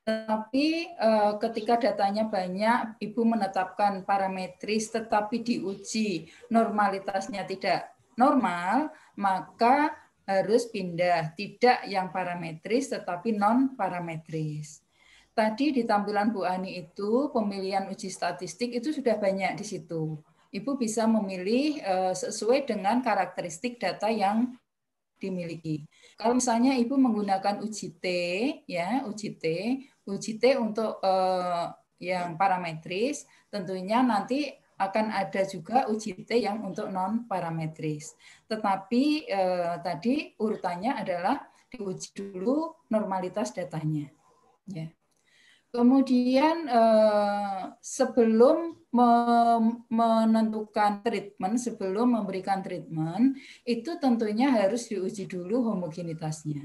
Tetapi ketika datanya banyak, Ibu menetapkan parametris tetapi diuji normalitasnya tidak normal, maka harus pindah, tidak yang parametris tetapi non parametris. Tadi di tampilan Bu Ani itu pemilihan uji statistik itu sudah banyak di situ. Ibu bisa memilih sesuai dengan karakteristik data yang dimiliki. Kalau misalnya Ibu menggunakan uji T, ya uji T untuk yang parametris, tentunya nanti akan ada juga uji T yang untuk non parametris. Tetapi tadi urutannya adalah diuji dulu normalitas datanya. Ya. Kemudian sebelum menentukan treatment, sebelum memberikan treatment, itu tentunya harus diuji dulu homogenitasnya.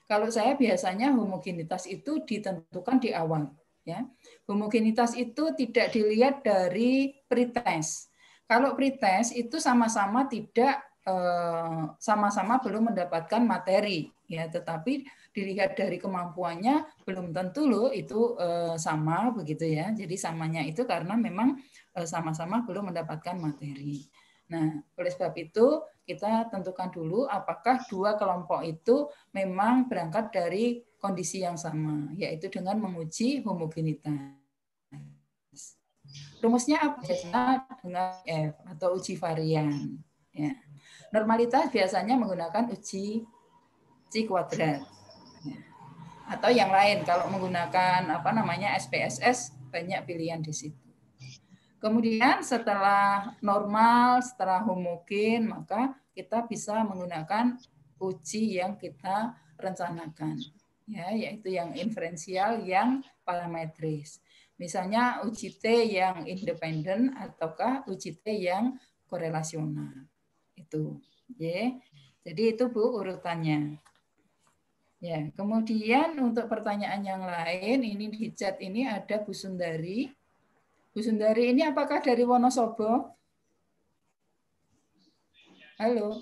Kalau saya biasanya homogenitas itu ditentukan di awal. Ya. Homogenitas itu tidak dilihat dari pretest. Kalau pretest itu sama-sama tidak sama-sama belum mendapatkan materi, ya, tetapi dilihat dari kemampuannya belum tentu loh itu sama begitu ya. Jadi samanya itu karena memang sama-sama belum mendapatkan materi. Nah, oleh sebab itu kita tentukan dulu apakah dua kelompok itu memang berangkat dari kondisi yang sama, yaitu dengan menguji homogenitas. Rumusnya apa? Biasanya dengan F atau uji varian. Ya. Normalitas biasanya menggunakan uji kuadrat. Atau yang lain kalau menggunakan SPSS banyak pilihan di situ. Kemudian setelah normal, setelah homogen, maka kita bisa menggunakan uji yang kita rencanakan, ya, yaitu yang inferensial, yang parametris. Misalnya uji T yang independen ataukah uji T yang korelasional. Itu, ya. Jadi itu Bu urutannya. Ya, kemudian untuk pertanyaan yang lain, ini di chat ini ada Bu Sundari. Bu Sundari ini apakah dari Wonosobo? Halo.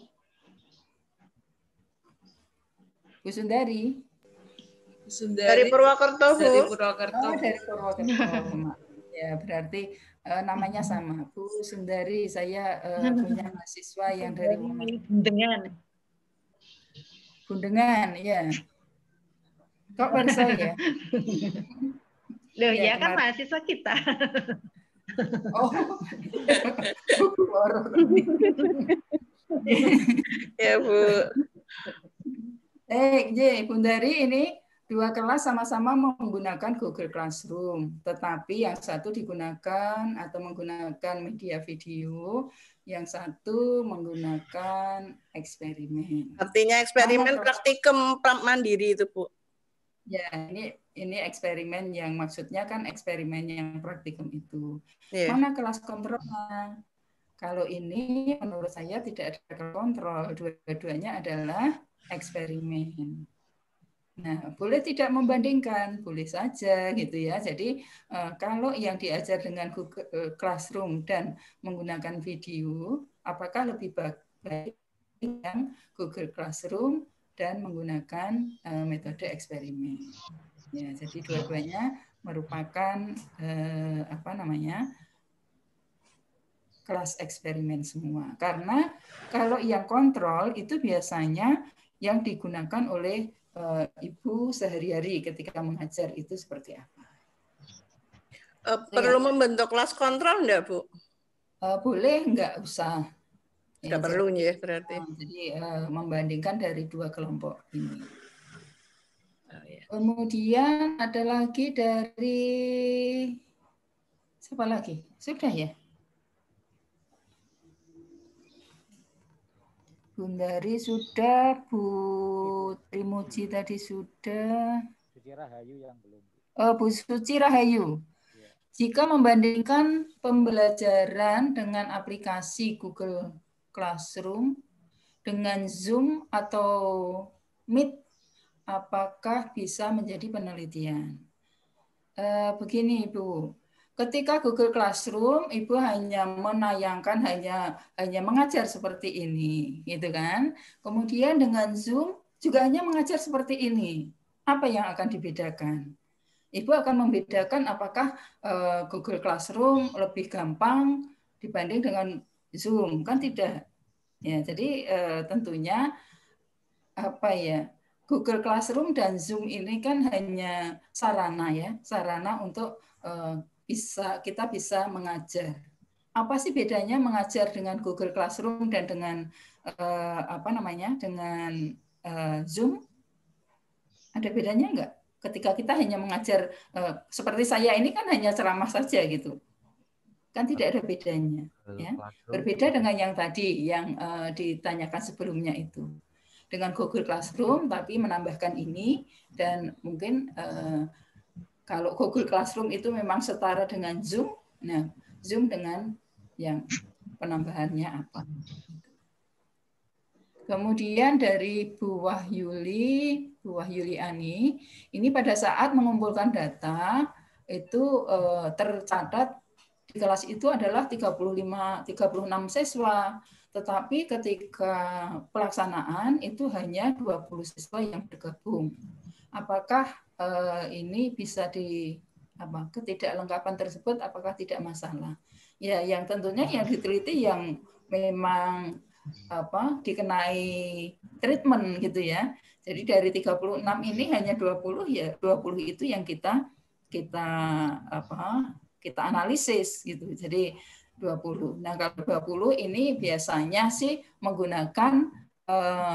Bu Sundari. Bu Sundari. Dari Purwokerto, Bu. Dari Purwokerto. Oh, dari Purwokerto. Ya, berarti namanya sama. Bu Sundari, saya punya mahasiswa yang dari Bundengan. Bundengan, ya. Kok perso ya? Loh, ya kan mahasiswa kita. Oh. Ya, Bu. Bundari ini dua kelas sama-sama menggunakan Google Classroom, tetapi yang satu digunakan atau menggunakan media video, yang satu menggunakan eksperimen. Artinya eksperimen praktikum mandiri itu, Bu. Ya, ini eksperimen yang maksudnya kan eksperimen yang praktikum itu. Yeah. Mana kelas kontrolnya? Kalau ini menurut saya tidak ada kontrol, dua-duanya adalah eksperimen. Nah, boleh tidak membandingkan, boleh saja gitu ya. Jadi kalau yang diajar dengan Google Classroom dan menggunakan video, apakah lebih baik yang Google Classroom dan menggunakan metode eksperimen? Ya, jadi dua-duanya merupakan kelas eksperimen semua. Karena kalau yang kontrol itu biasanya yang digunakan oleh Ibu sehari-hari ketika mengajar itu seperti apa? Perlu membentuk kelas kontrol enggak, Bu? Boleh, enggak usah. Enggak perlu ya berarti. Jadi membandingkan dari dua kelompok ini. Kemudian ada lagi dari siapa lagi? Sudah ya? Bundari sudah, Bu Trimuji tadi sudah. Suci Rahayu yang belum. Bu Suci Rahayu. Ya. Jika membandingkan pembelajaran dengan aplikasi Google Classroom dengan Zoom atau Meet apakah bisa menjadi penelitian? Begini Ibu, ketika Google Classroom Ibu hanya menayangkan, hanya mengajar seperti ini, gitu kan? Kemudian dengan Zoom juga hanya mengajar seperti ini. Apa yang akan dibedakan? Ibu akan membedakan apakah Google Classroom lebih gampang dibanding dengan Zoom, kan tidak? Ya, jadi tentunya apa ya? Google Classroom dan Zoom ini kan hanya sarana ya, sarana untuk kita bisa mengajar. Apa sih bedanya mengajar dengan Google Classroom dan dengan dengan Zoom? Ada bedanya enggak? Ketika kita hanya mengajar seperti saya ini kan hanya ceramah saja gitu, kan tidak ada bedanya. Ya. Berbeda dengan yang tadi yang ditanyakan sebelumnya itu. Dengan Google Classroom tapi menambahkan ini, dan mungkin kalau Google Classroom itu memang setara dengan Zoom, nah Zoom dengan yang penambahannya apa. Kemudian dari Bu Wahyuli Ani, ini pada saat mengumpulkan data itu tercatat di kelas itu adalah 36 siswa, tetapi ketika pelaksanaan itu hanya 20 siswa yang bergabung. Apakah ini bisa ketidaklengkapan tersebut apakah tidak masalah? Ya, yang tentunya yang diteliti yang memang dikenai treatment gitu ya. Jadi dari 36 ini hanya 20 ya, 20 itu yang kita analisis gitu. Jadi 20. Nah, kalau 20 ini biasanya sih menggunakan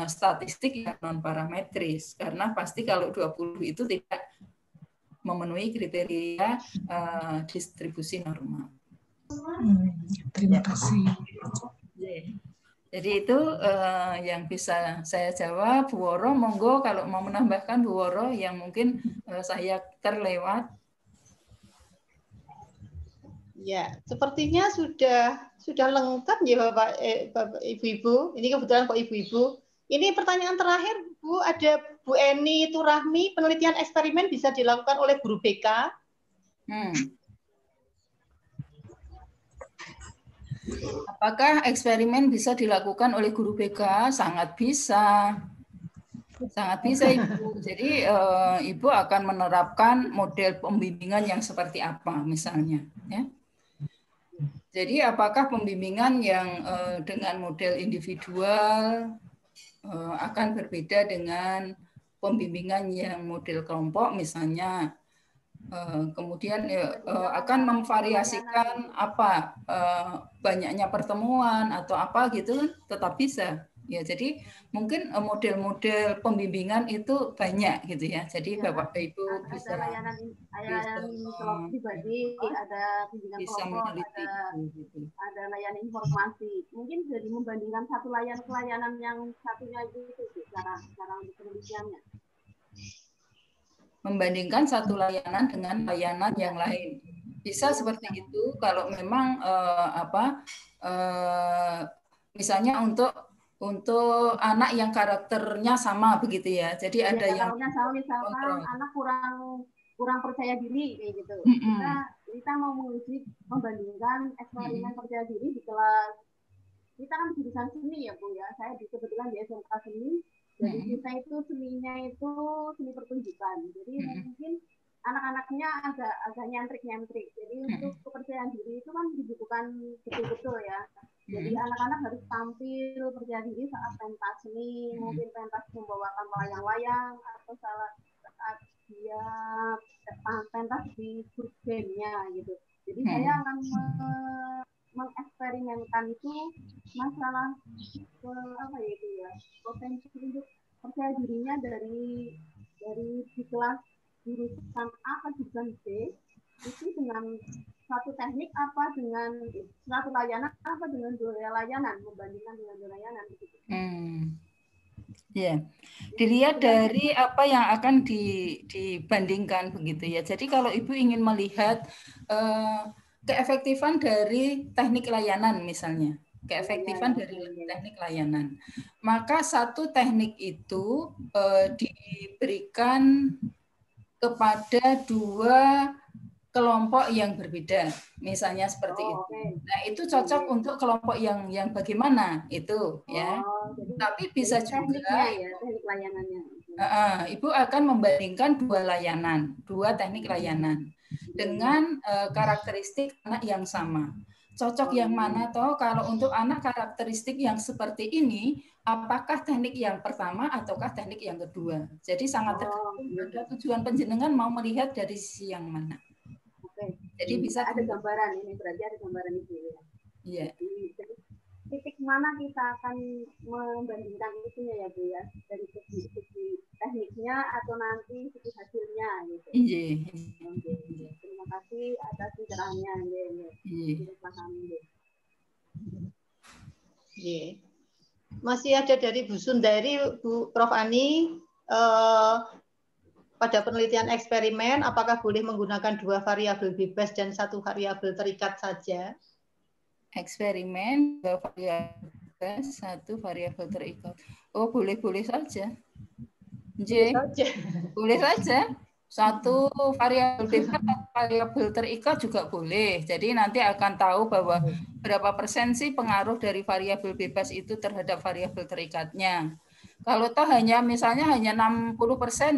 statistik yang non parametris, karena pasti kalau 20 itu tidak memenuhi kriteria distribusi normal. Terima kasih. Jadi itu yang bisa saya jawab. Bu Woro, monggo kalau mau menambahkan Bu Woro yang mungkin saya terlewat. Ya, sepertinya sudah lengkap ya Bapak Ibu-ibu. Ini kebetulan kok Ibu-ibu. Ini pertanyaan terakhir Bu, ada Bu Eni Turahmi, penelitian eksperimen bisa dilakukan oleh guru BK? Apakah eksperimen bisa dilakukan oleh guru BK? Sangat bisa. Sangat bisa Ibu. Jadi Ibu akan menerapkan model pembimbingan yang seperti apa misalnya. Ya. Jadi apakah pembimbingan yang dengan model individual akan berbeda dengan pembimbingan yang model kelompok misalnya. Kemudian akan memvariasikan apa banyaknya pertemuan atau apa gitu, tetap bisa ya. Jadi mungkin model-model pembimbingan itu banyak gitu ya. Jadi ya, Bapak Ibu bisa layanan pribadi, ada bimbingan kelompok, ada layanan informasi. Mungkin jadi membandingkan satu layanan yang satunya itu cara untuk penelitiannya. Membandingkan satu layanan dengan layanan yang lain. Bisa seperti itu kalau memang misalnya untuk anak yang karakternya sama begitu ya. Jadi ya, ada yang sama, misalkan anak kurang percaya diri kayak gitu. Kita mau menguji membandingkan eksperimen percaya diri di kelas. Kita kan jurusan seni ya Bu ya. Saya kebetulan di SMK seni. Jadi kita itu seninya itu seni pertunjukan. Jadi mungkin anak-anaknya agak nyentrik. Jadi untuk kepercayaan diri itu kan dibutuhkan betul-betul ya. Jadi anak-anak harus tampil percaya diri saat pentas seni, mungkin pentas membawakan layang-layang atau saat dia pentas di grup bandnya gitu. Jadi saya akan mengeksperimenkan itu masalah potensi untuk percaya dirinya dari di kelas jurusan A ke jurusan B itu dengan satu teknik apa dengan satu layanan apa dengan dua layanan, membandingkan dengan dua layanan begitu. Ya, dilihat dari apa yang akan dibandingkan begitu ya. Jadi kalau Ibu ingin melihat keefektifan dari teknik layanan misalnya, keefektifan dari teknik layanan. Maka satu teknik itu diberikan kepada 2 kelompok yang berbeda, misalnya seperti itu. Nah, itu cocok untuk kelompok yang bagaimana itu, ya. Tapi bisa juga teknik layanannya. Ibu akan membandingkan 2 layanan, 2 teknik layanan dengan karakteristik anak yang sama. Cocok yang mana toh? Kalau untuk anak karakteristik yang seperti ini, apakah teknik yang pertama ataukah teknik yang kedua? Jadi sangat tergantung pada tujuan penjenengan mau melihat dari sisi yang mana. Jadi bisa ada gambaran ini, berarti ada gambaran itu ya. Iya. Titik mana kita akan membandingkan itunya ya Bu ya, dari segi tekniknya atau nanti segi hasilnya gitu. Iya. Terima kasih atas pencerahannya. Iya. Masih ada dari Bu Sundari, Bu Prof Ani, pada penelitian eksperimen apakah boleh menggunakan 2 variabel bebas dan 1 variabel terikat saja? Eksperimen 2 variabel bebas, 1 variabel terikat. Oh, boleh-boleh saja. Boleh saja. 1 variabel bebas, 1 variabel terikat juga boleh. Jadi nanti akan tahu bahwa berapa persen sih pengaruh dari variabel bebas itu terhadap variabel terikatnya. Kalau toh misalnya hanya 60%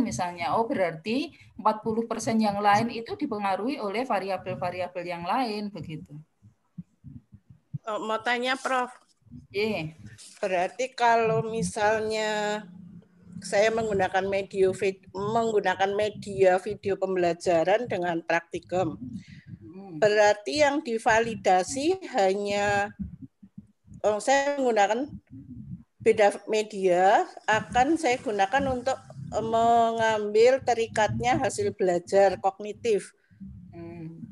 misalnya, oh berarti 40% yang lain itu dipengaruhi oleh variabel-variabel yang lain, begitu. Mau tanya Prof. Yeah. Berarti kalau misalnya saya menggunakan media video pembelajaran dengan praktikum, berarti yang divalidasi hanya saya menggunakan beda media, akan saya gunakan untuk mengambil terikatnya hasil belajar kognitif.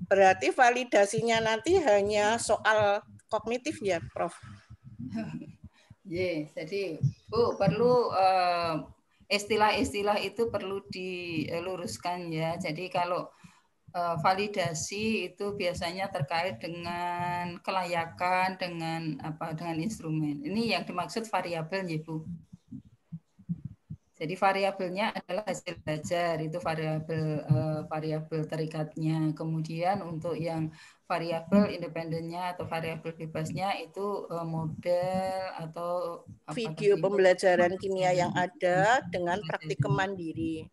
Berarti validasinya nanti hanya soal kognitif ya, Prof? Jadi Bu perlu istilah-istilah itu perlu diluruskan ya. Jadi kalau validasi itu biasanya terkait dengan kelayakan, dengan instrumen. Ini yang dimaksud variabel ya Bu. Jadi variabelnya adalah hasil belajar, itu variabel terikatnya. Kemudian untuk yang variabel independennya atau variabel bebasnya itu model atau video pembelajaran kimia yang ada dengan praktikum mandiri.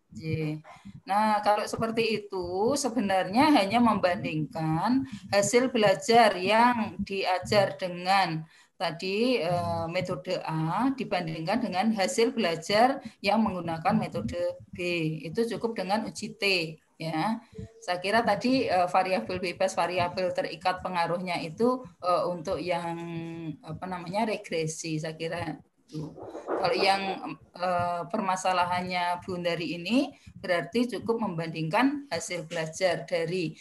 Nah, kalau seperti itu sebenarnya hanya membandingkan hasil belajar yang diajar dengan tadi metode A dibandingkan dengan hasil belajar yang menggunakan metode B. Itu cukup dengan uji T ya. Saya kira tadi variabel bebas, variabel terikat pengaruhnya itu untuk yang regresi, saya kira itu. Kalau yang permasalahannya Bu Sundari ini berarti cukup membandingkan hasil belajar dari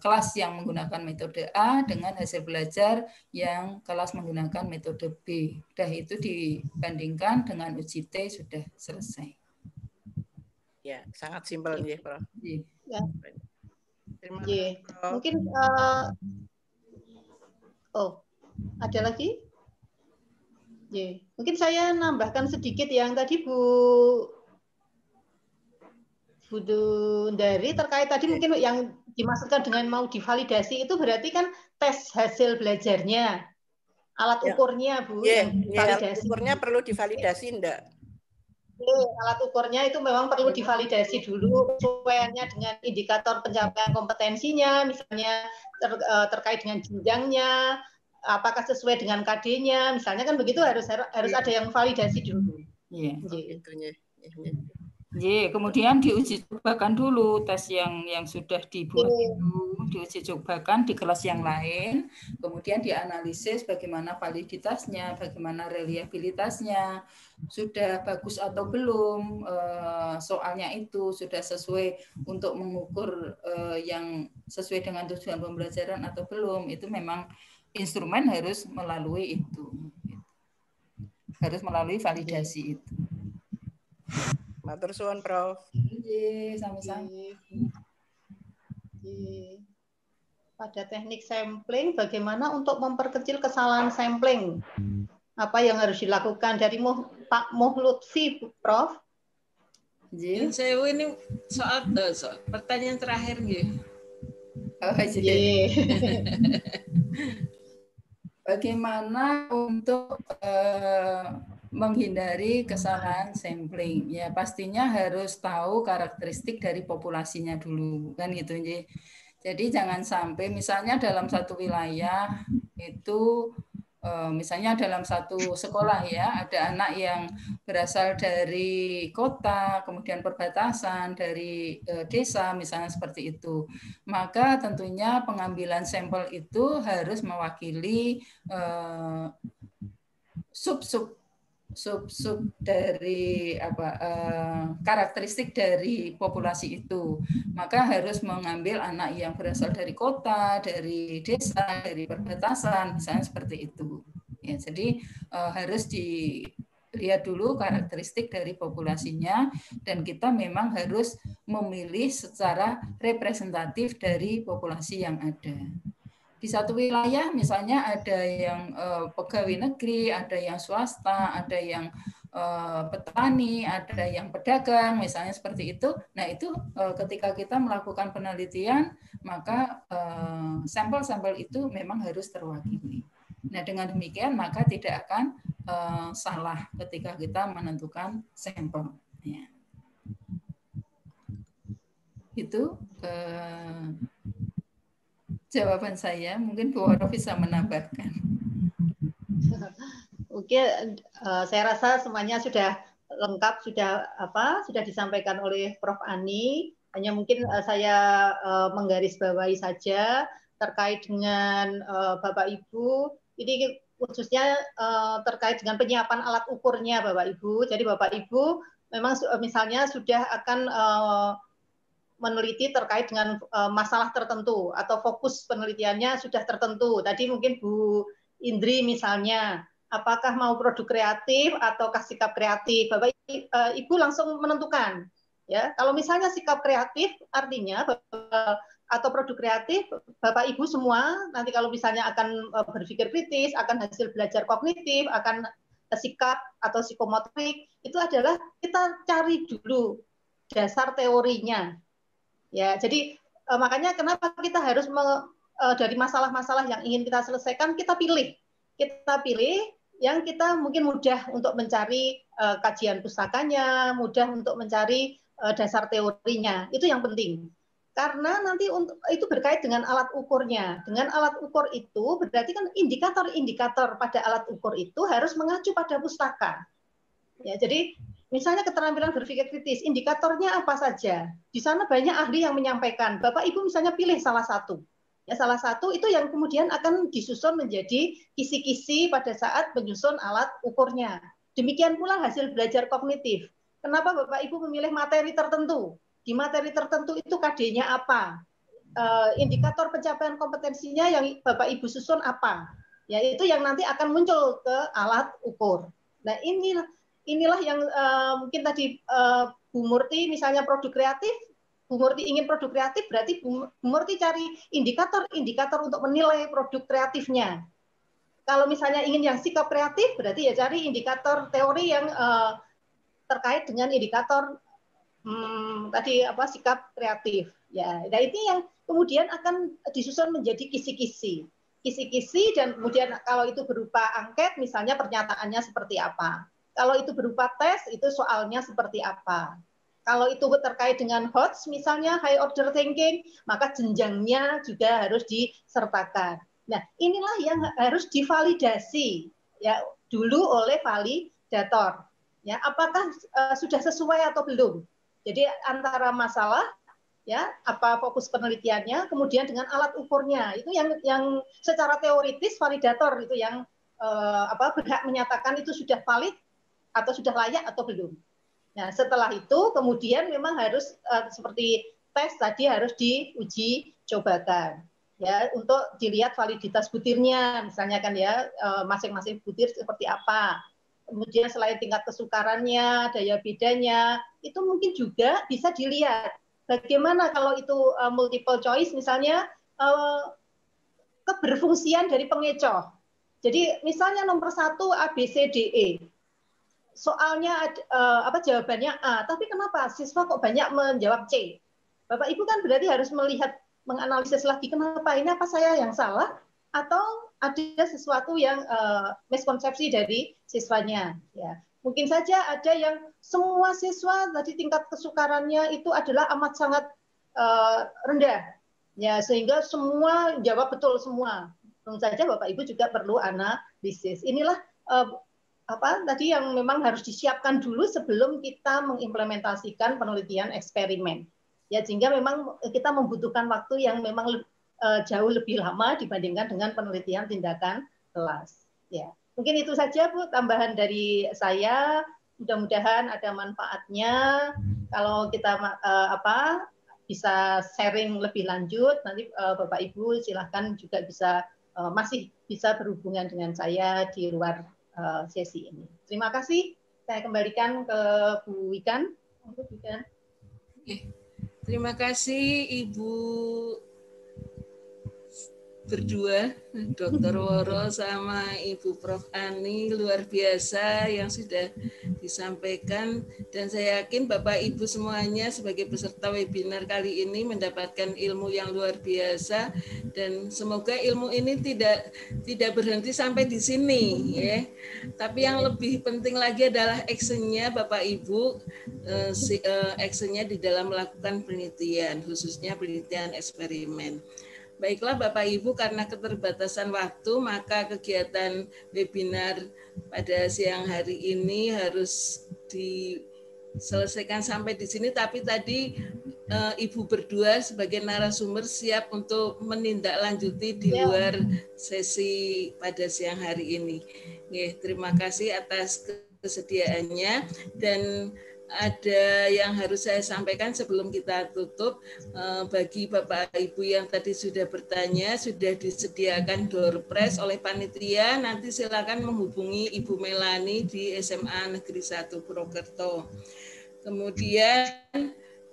kelas yang menggunakan metode A dengan hasil belajar yang kelas menggunakan metode B. Sudah itu dibandingkan dengan uji T sudah selesai. Ya, sangat simpel ya, Prof. Ya. Terima kasih, Prof. Mungkin ada lagi? Mungkin saya nambahkan sedikit yang tadi Bu Sundari terkait tadi mungkin yang dimaksudkan dengan mau divalidasi itu berarti kan tes hasil belajarnya, alat ukurnya Bu yang divalidasi. Alat ukurnya perlu divalidasi enggak? Alat ukurnya itu memang perlu divalidasi dulu kesesuaiannya dengan indikator pencapaian kompetensinya, misalnya terkait dengan jenjangnya, apakah sesuai dengan KD-nya, misalnya kan begitu harus ada yang validasi dulu. Iya. Kemudian diuji cobakan dulu tes yang sudah dibuat itu, diuji cobakan di kelas yang lain, kemudian dianalisis bagaimana validitasnya, bagaimana reliabilitasnya, sudah bagus atau belum soalnya itu, sudah sesuai untuk mengukur yang sesuai dengan tujuan pembelajaran atau belum, itu memang instrumen harus melalui itu, harus melalui validasi itu. Matur suwun, Prof. Sama-sama. pada teknik sampling, bagaimana untuk memperkecil kesalahan sampling? Apa yang harus dilakukan dari Pak Muh Lutfi, Prof? Yang saya ini soal pertanyaan terakhir nggih. Bagaimana untuk menghindari kesalahan sampling? Ya pastinya harus tahu karakteristik dari populasinya dulu, kan gitu. Jadi jangan sampai misalnya dalam satu wilayah itu misalnya dalam satu sekolah ya, ada anak yang berasal dari kota, kemudian perbatasan, dari desa, misalnya seperti itu. Maka tentunya pengambilan sampel itu harus mewakili sub-sub dari karakteristik dari populasi itu. Maka harus mengambil anak yang berasal dari kota, dari desa, dari perbatasan, misalnya seperti itu. Ya, jadi harus dilihat dulu karakteristik dari populasinya, dan kita memang harus memilih secara representatif dari populasi yang ada. Di satu wilayah misalnya ada yang pegawai negeri, ada yang swasta, ada yang petani, ada yang pedagang, misalnya seperti itu. Nah itu ketika kita melakukan penelitian, maka sampel-sampel itu memang harus terwakili. Nah dengan demikian maka tidak akan salah ketika kita menentukan sampel. Ya. Itu jawaban saya, mungkin Bu Woro bisa menambahkan. Oke, saya rasa semuanya sudah lengkap, sudah disampaikan oleh Prof. Ani. Hanya mungkin saya menggarisbawahi saja terkait dengan Bapak Ibu. Ini khususnya terkait dengan penyiapan alat ukurnya Bapak Ibu. Jadi Bapak Ibu memang misalnya sudah akan meneliti terkait dengan masalah tertentu atau fokus penelitiannya sudah tertentu. Tadi mungkin Bu Indri misalnya, apakah mau produk kreatif ataukah sikap kreatif? Bapak Ibu langsung menentukan. Ya, kalau misalnya sikap kreatif artinya atau produk kreatif, Bapak Ibu semua nanti kalau misalnya akan berpikir kritis, akan hasil belajar kognitif, akan sikap atau psikomotorik, itu adalah kita cari dulu dasar teorinya. Ya, jadi makanya kenapa kita harus dari masalah-masalah yang ingin kita selesaikan, kita pilih yang kita mungkin mudah untuk mencari kajian pustakanya, mudah untuk mencari dasar teorinya. Itu yang penting. Karena nanti itu berkait dengan alat ukurnya. Dengan alat ukur itu berarti kan indikator-indikator pada alat ukur itu harus mengacu pada pustaka. Ya, jadi misalnya keterampilan berpikir kritis, indikatornya apa saja? Di sana banyak ahli yang menyampaikan. Bapak Ibu misalnya pilih salah satu. Ya, salah satu itu yang kemudian akan disusun menjadi kisi-kisi pada saat menyusun alat ukurnya. Demikian pula hasil belajar kognitif. Kenapa Bapak Ibu memilih materi tertentu? Di materi tertentu itu KD-nya apa? Indikator pencapaian kompetensinya yang Bapak Ibu susun apa? Ya, itu yang nanti akan muncul ke alat ukur. Nah, inilah yang mungkin tadi Bu Murti misalnya produk kreatif, Bu Murti ingin produk kreatif, berarti Bu Murti cari indikator-indikator untuk menilai produk kreatifnya. Kalau misalnya ingin yang sikap kreatif, berarti ya cari indikator teori yang terkait dengan indikator tadi sikap kreatif. Ya, nah ini yang kemudian akan disusun menjadi kisi-kisi. Kisi-kisi dan kemudian kalau itu berupa angket, misalnya pernyataannya seperti apa. Kalau itu berupa tes, itu soalnya seperti apa. Kalau itu terkait dengan HOTS, misalnya high order thinking, maka jenjangnya juga harus disertakan. Nah, inilah yang harus divalidasi ya dulu oleh validator. Ya, apakah sudah sesuai atau belum? Jadi antara masalah ya apa fokus penelitiannya, kemudian dengan alat ukurnya itu yang secara teoritis validator itu yang berhak menyatakan itu sudah valid atau sudah layak atau belum. Nah, setelah itu kemudian memang harus seperti tes tadi harus diuji cobakan ya untuk dilihat validitas butirnya misalnya kan ya masing-masing butir seperti apa. Kemudian selain tingkat kesukarannya, daya bedanya, itu mungkin juga bisa dilihat bagaimana kalau itu multiple choice misalnya keberfungsian dari pengecoh. Jadi misalnya nomor 1 A, B, C, D, E. Soalnya jawabannya A, tapi kenapa siswa kok banyak menjawab C? Bapak Ibu kan berarti harus melihat, menganalisis lagi kenapa ini, apa saya yang salah atau ada sesuatu yang miskonsepsi dari siswanya, ya. Mungkin saja ada yang semua siswa tadi tingkat kesukarannya itu adalah amat sangat rendah, ya, sehingga semua jawab betul semua. Tentu saja Bapak Ibu juga perlu analisis. Inilah tadi yang memang harus disiapkan dulu sebelum kita mengimplementasikan penelitian eksperimen. Ya, sehingga memang kita membutuhkan waktu yang memang jauh lebih lama dibandingkan dengan penelitian tindakan kelas. Ya, mungkin itu saja Bu tambahan dari saya. Mudah-mudahan ada manfaatnya. Kalau kita bisa sharing lebih lanjut, nanti Bapak Ibu silahkan juga bisa masih bisa berhubungan dengan saya di luar sesi ini. Terima kasih. Saya kembalikan ke Bu Wikan. Terima kasih Ibu berdua, Dr. Woro sama Ibu Prof. Ani, luar biasa yang sudah disampaikan, dan saya yakin Bapak Ibu semuanya sebagai peserta webinar kali ini mendapatkan ilmu yang luar biasa, dan semoga ilmu ini tidak berhenti sampai di sini, ya. Tapi yang lebih penting lagi adalah actionnya Bapak Ibu, actionnya di dalam melakukan penelitian, khususnya penelitian eksperimen. Baiklah Bapak Ibu, karena keterbatasan waktu, maka kegiatan webinar pada siang hari ini harus diselesaikan sampai di sini. Tapi tadi Ibu berdua sebagai narasumber siap untuk menindaklanjuti di luar sesi pada siang hari ini. Terima kasih atas kesediaannya, dan ada yang harus saya sampaikan sebelum kita tutup. Bagi Bapak Ibu yang tadi sudah bertanya, sudah disediakan door prize oleh panitia, nanti silakan menghubungi Ibu Melani di SMA Negeri 1 Purwokerto. Kemudian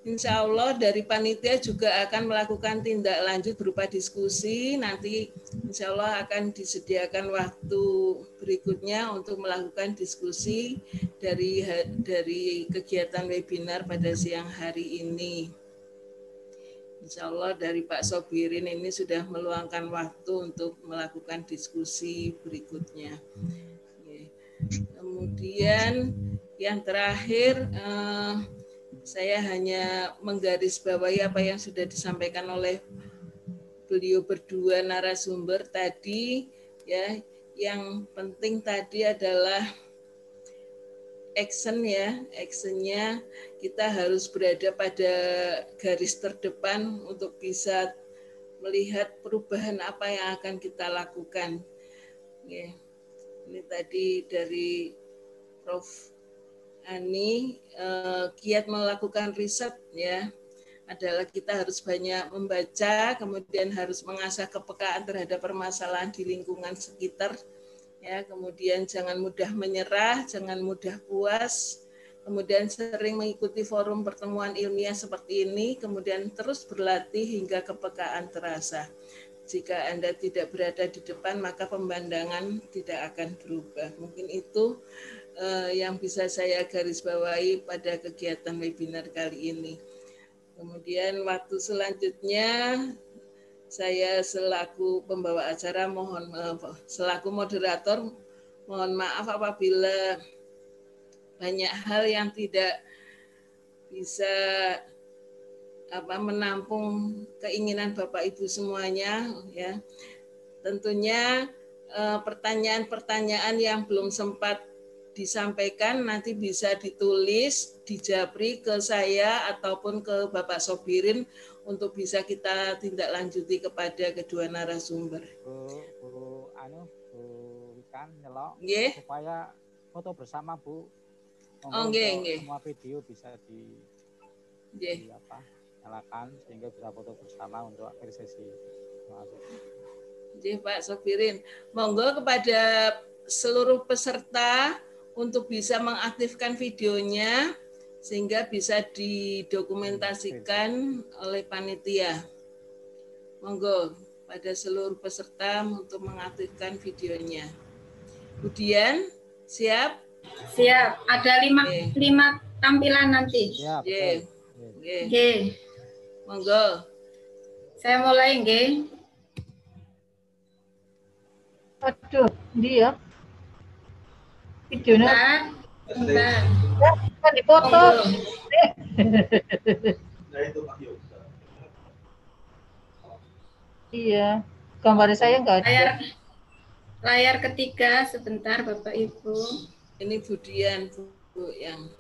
insya Allah dari panitia juga akan melakukan tindak lanjut berupa diskusi. Nanti insya Allah akan disediakan waktu berikutnya untuk melakukan diskusi dari kegiatan webinar pada siang hari ini. Insya Allah dari Pak Sobirin ini sudah meluangkan waktu untuk melakukan diskusi berikutnya. Kemudian yang terakhir, saya hanya menggarisbawahi apa yang sudah disampaikan oleh beliau berdua narasumber tadi, ya. Yang penting tadi adalah action, ya. Actionnya kita harus berada pada garis terdepan untuk bisa melihat perubahan apa yang akan kita lakukan. Ya. Ini tadi dari Prof. Ani, kiat melakukan riset, ya, adalah kita harus banyak membaca, kemudian harus mengasah kepekaan terhadap permasalahan di lingkungan sekitar, ya, kemudian jangan mudah menyerah, jangan mudah puas, kemudian sering mengikuti forum pertemuan ilmiah seperti ini, kemudian terus berlatih hingga kepekaan terasa. Jika Anda tidak berada di depan, maka pemandangan tidak akan berubah. Mungkin itu yang bisa saya garis bawahi pada kegiatan webinar kali ini. Kemudian waktu selanjutnya saya selaku pembawa acara selaku moderator mohon maaf apabila banyak hal yang tidak bisa menampung keinginan Bapak Ibu semuanya, ya. Tentunya pertanyaan-pertanyaan yang belum sempat disampaikan nanti bisa ditulis, dijapri ke saya ataupun ke Bapak Sobirin untuk bisa kita tindak lanjuti kepada kedua narasumber. Bu Wikan nyelok supaya foto bersama Bu. Semua video bisa nyalakan sehingga bisa foto bersama untuk akhir sesi. Pak Sobirin, monggo kepada seluruh peserta untuk bisa mengaktifkan videonya sehingga bisa didokumentasikan oleh panitia. Monggo. pada seluruh peserta untuk mengaktifkan videonya. Kemudian siap? Siap. Ada 5 tampilan nanti. Siap. Oke. Monggo. Saya mulai nggih. Aduh, dia videonya. Bentar. Kan dipoto. Iya, gambar saya enggak ada. Layar ketiga sebentar Bapak Ibu. Ini Budian Bu yang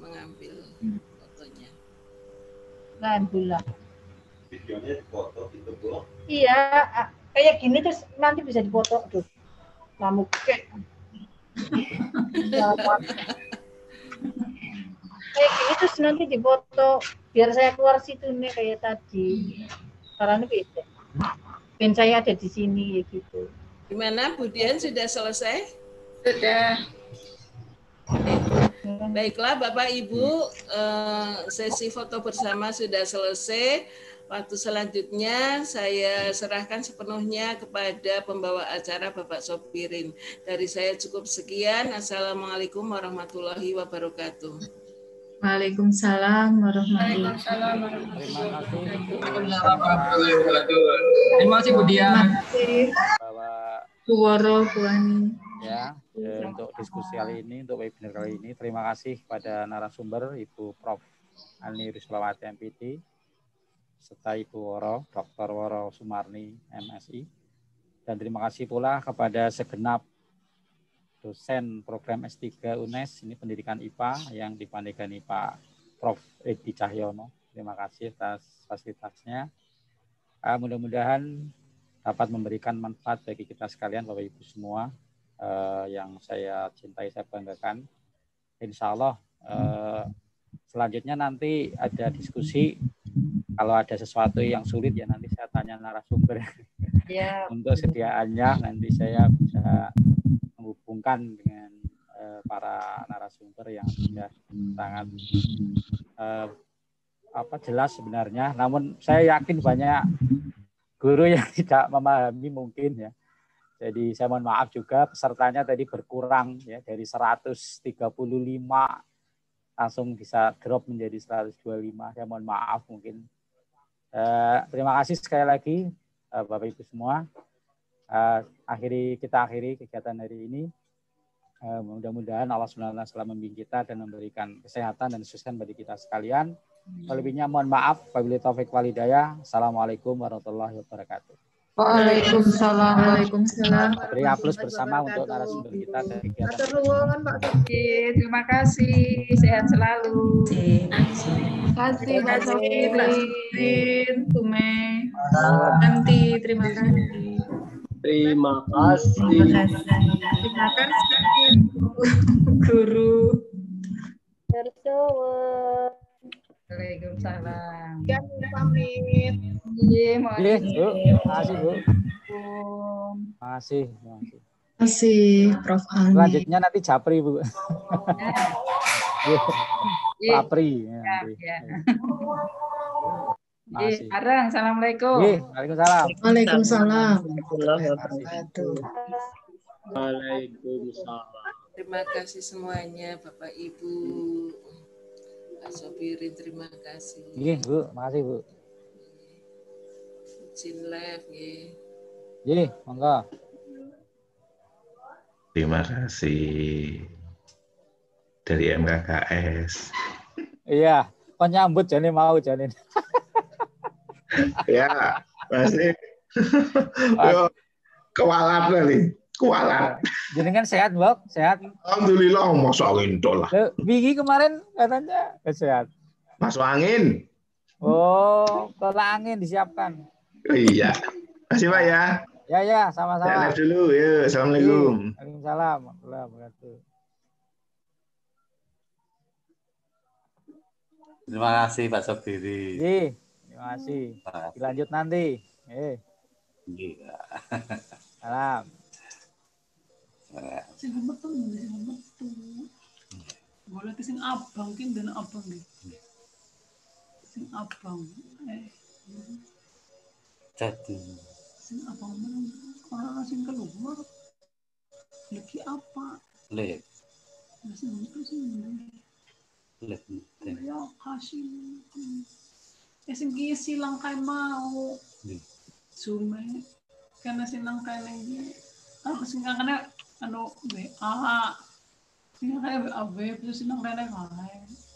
mengambil fotonya. Alhamdulillah. Videonya dipoto gitu Bu. Iya, kayak gini terus nanti bisa dipoto. Aduh, lamuk kayak. Kayak gini terus nanti dipoto biar saya keluar situ nih kayak tadi. Caranya beda. Dan saya ada di sini ya gitu. Gimana Budian sudah selesai? Sudah. Baiklah Bapak Ibu, sesi foto bersama sudah selesai. Waktu selanjutnya saya serahkan sepenuhnya kepada pembawa acara Bapak Sopirin. Dari saya cukup sekian. Assalamualaikum warahmatullahi wabarakatuh. Waalaikumsalam warahmatullahi wabarakatuh. Terima kasih Budian. Bu Woro, Bu Ani. Ya, untuk diskusi kali ini, untuk webinar kali ini, terima kasih pada narasumber Ibu Prof. Ani Ruslawati MPD, serta Ibu Woro, Dr. Woro Sumarni MSI, dan terima kasih pula kepada segenap dosen program S3 UNES, ini pendidikan IPA yang dipandegani Pak Prof. Edi Cahyono. Terima kasih atas fasilitasnya. Mudah-mudahan dapat memberikan manfaat bagi kita sekalian, Bapak Ibu semua, yang saya cintai, saya banggakan. Insya Allah selanjutnya nanti ada diskusi. Kalau ada sesuatu yang sulit ya nanti saya tanya narasumber. Ya. Untuk sediaannya nanti saya bisa menghubungkan dengan para narasumber yang sudah sangat jelas sebenarnya. Namun saya yakin banyak guru yang tidak memahami mungkin ya. Jadi saya mohon maaf juga pesertanya tadi berkurang ya dari 135 langsung bisa drop menjadi 125. Saya mohon maaf mungkin. Terima kasih sekali lagi Bapak Ibu semua. Kita akhiri kegiatan hari ini. Mudah-mudahan Allah SWT membimbing kita dan memberikan kesehatan dan kesuksesan bagi kita sekalian. Selebihnya mohon maaf. Wabillahi taufiq wal hidayah. Assalamualaikum warahmatullahi wabarakatuh. Waalaikumsalam. Waalaikumsalam. Beri aplaus bersama untuk narasumber kita dan kegiatan. Pak Sofi, terima kasih. Sehat selalu. Terima kasih Pak Sofirin, Tume, nanti terima kasih. Terima kasih. Terima kasih Guru. Waalaikumsalam. Kan pamit. Iya, Bu. Makasih, Bu. Makasih. Masih Prof. Ani. Selanjutnya nanti Japri, Bu. Japri. Ya. Arang, assalamualaikum. Waalaikumsalam. Waalaikumsalam. Waalaikumsalam. Terima kasih semuanya Bapak Ibu. Pak Sopirin, terima kasih. Iya, Bu. Makasih, Bu. Izin live, Iya, monggo. Terima kasih dari MKKS. Iya, penyambut jane mau jane. Ya, masih. Kewalat nih, kualat. Jenengan sehat, Mbok? Sehat? Alhamdulillah, masuk angin dolah. Wingi kemarin katanya sehat. Masuk angin. Oh, tolak angin disiapkan. Iya. Masih Pak ya. Ya, sama-sama. Saya live dulu, ya. Assalamualaikum. Waalaikumsalam warahmatullahi wabarakatuh. Terima kasih Pak Sobiri. Terima kasih. Dilanjut nanti. Iya. Salam. Sing metu. Boleh sing abang ki dan abang nih. Sing abang. Jadi Sing apa orang sing keluar lagi apa? Lep. Sing itu sih. Lep. Ya kasih. Sing gisi langkai mau. Sume. Karena sing langkai lagi. Sing karena anu WA. Sing langkai WA itu sing langkai lagi.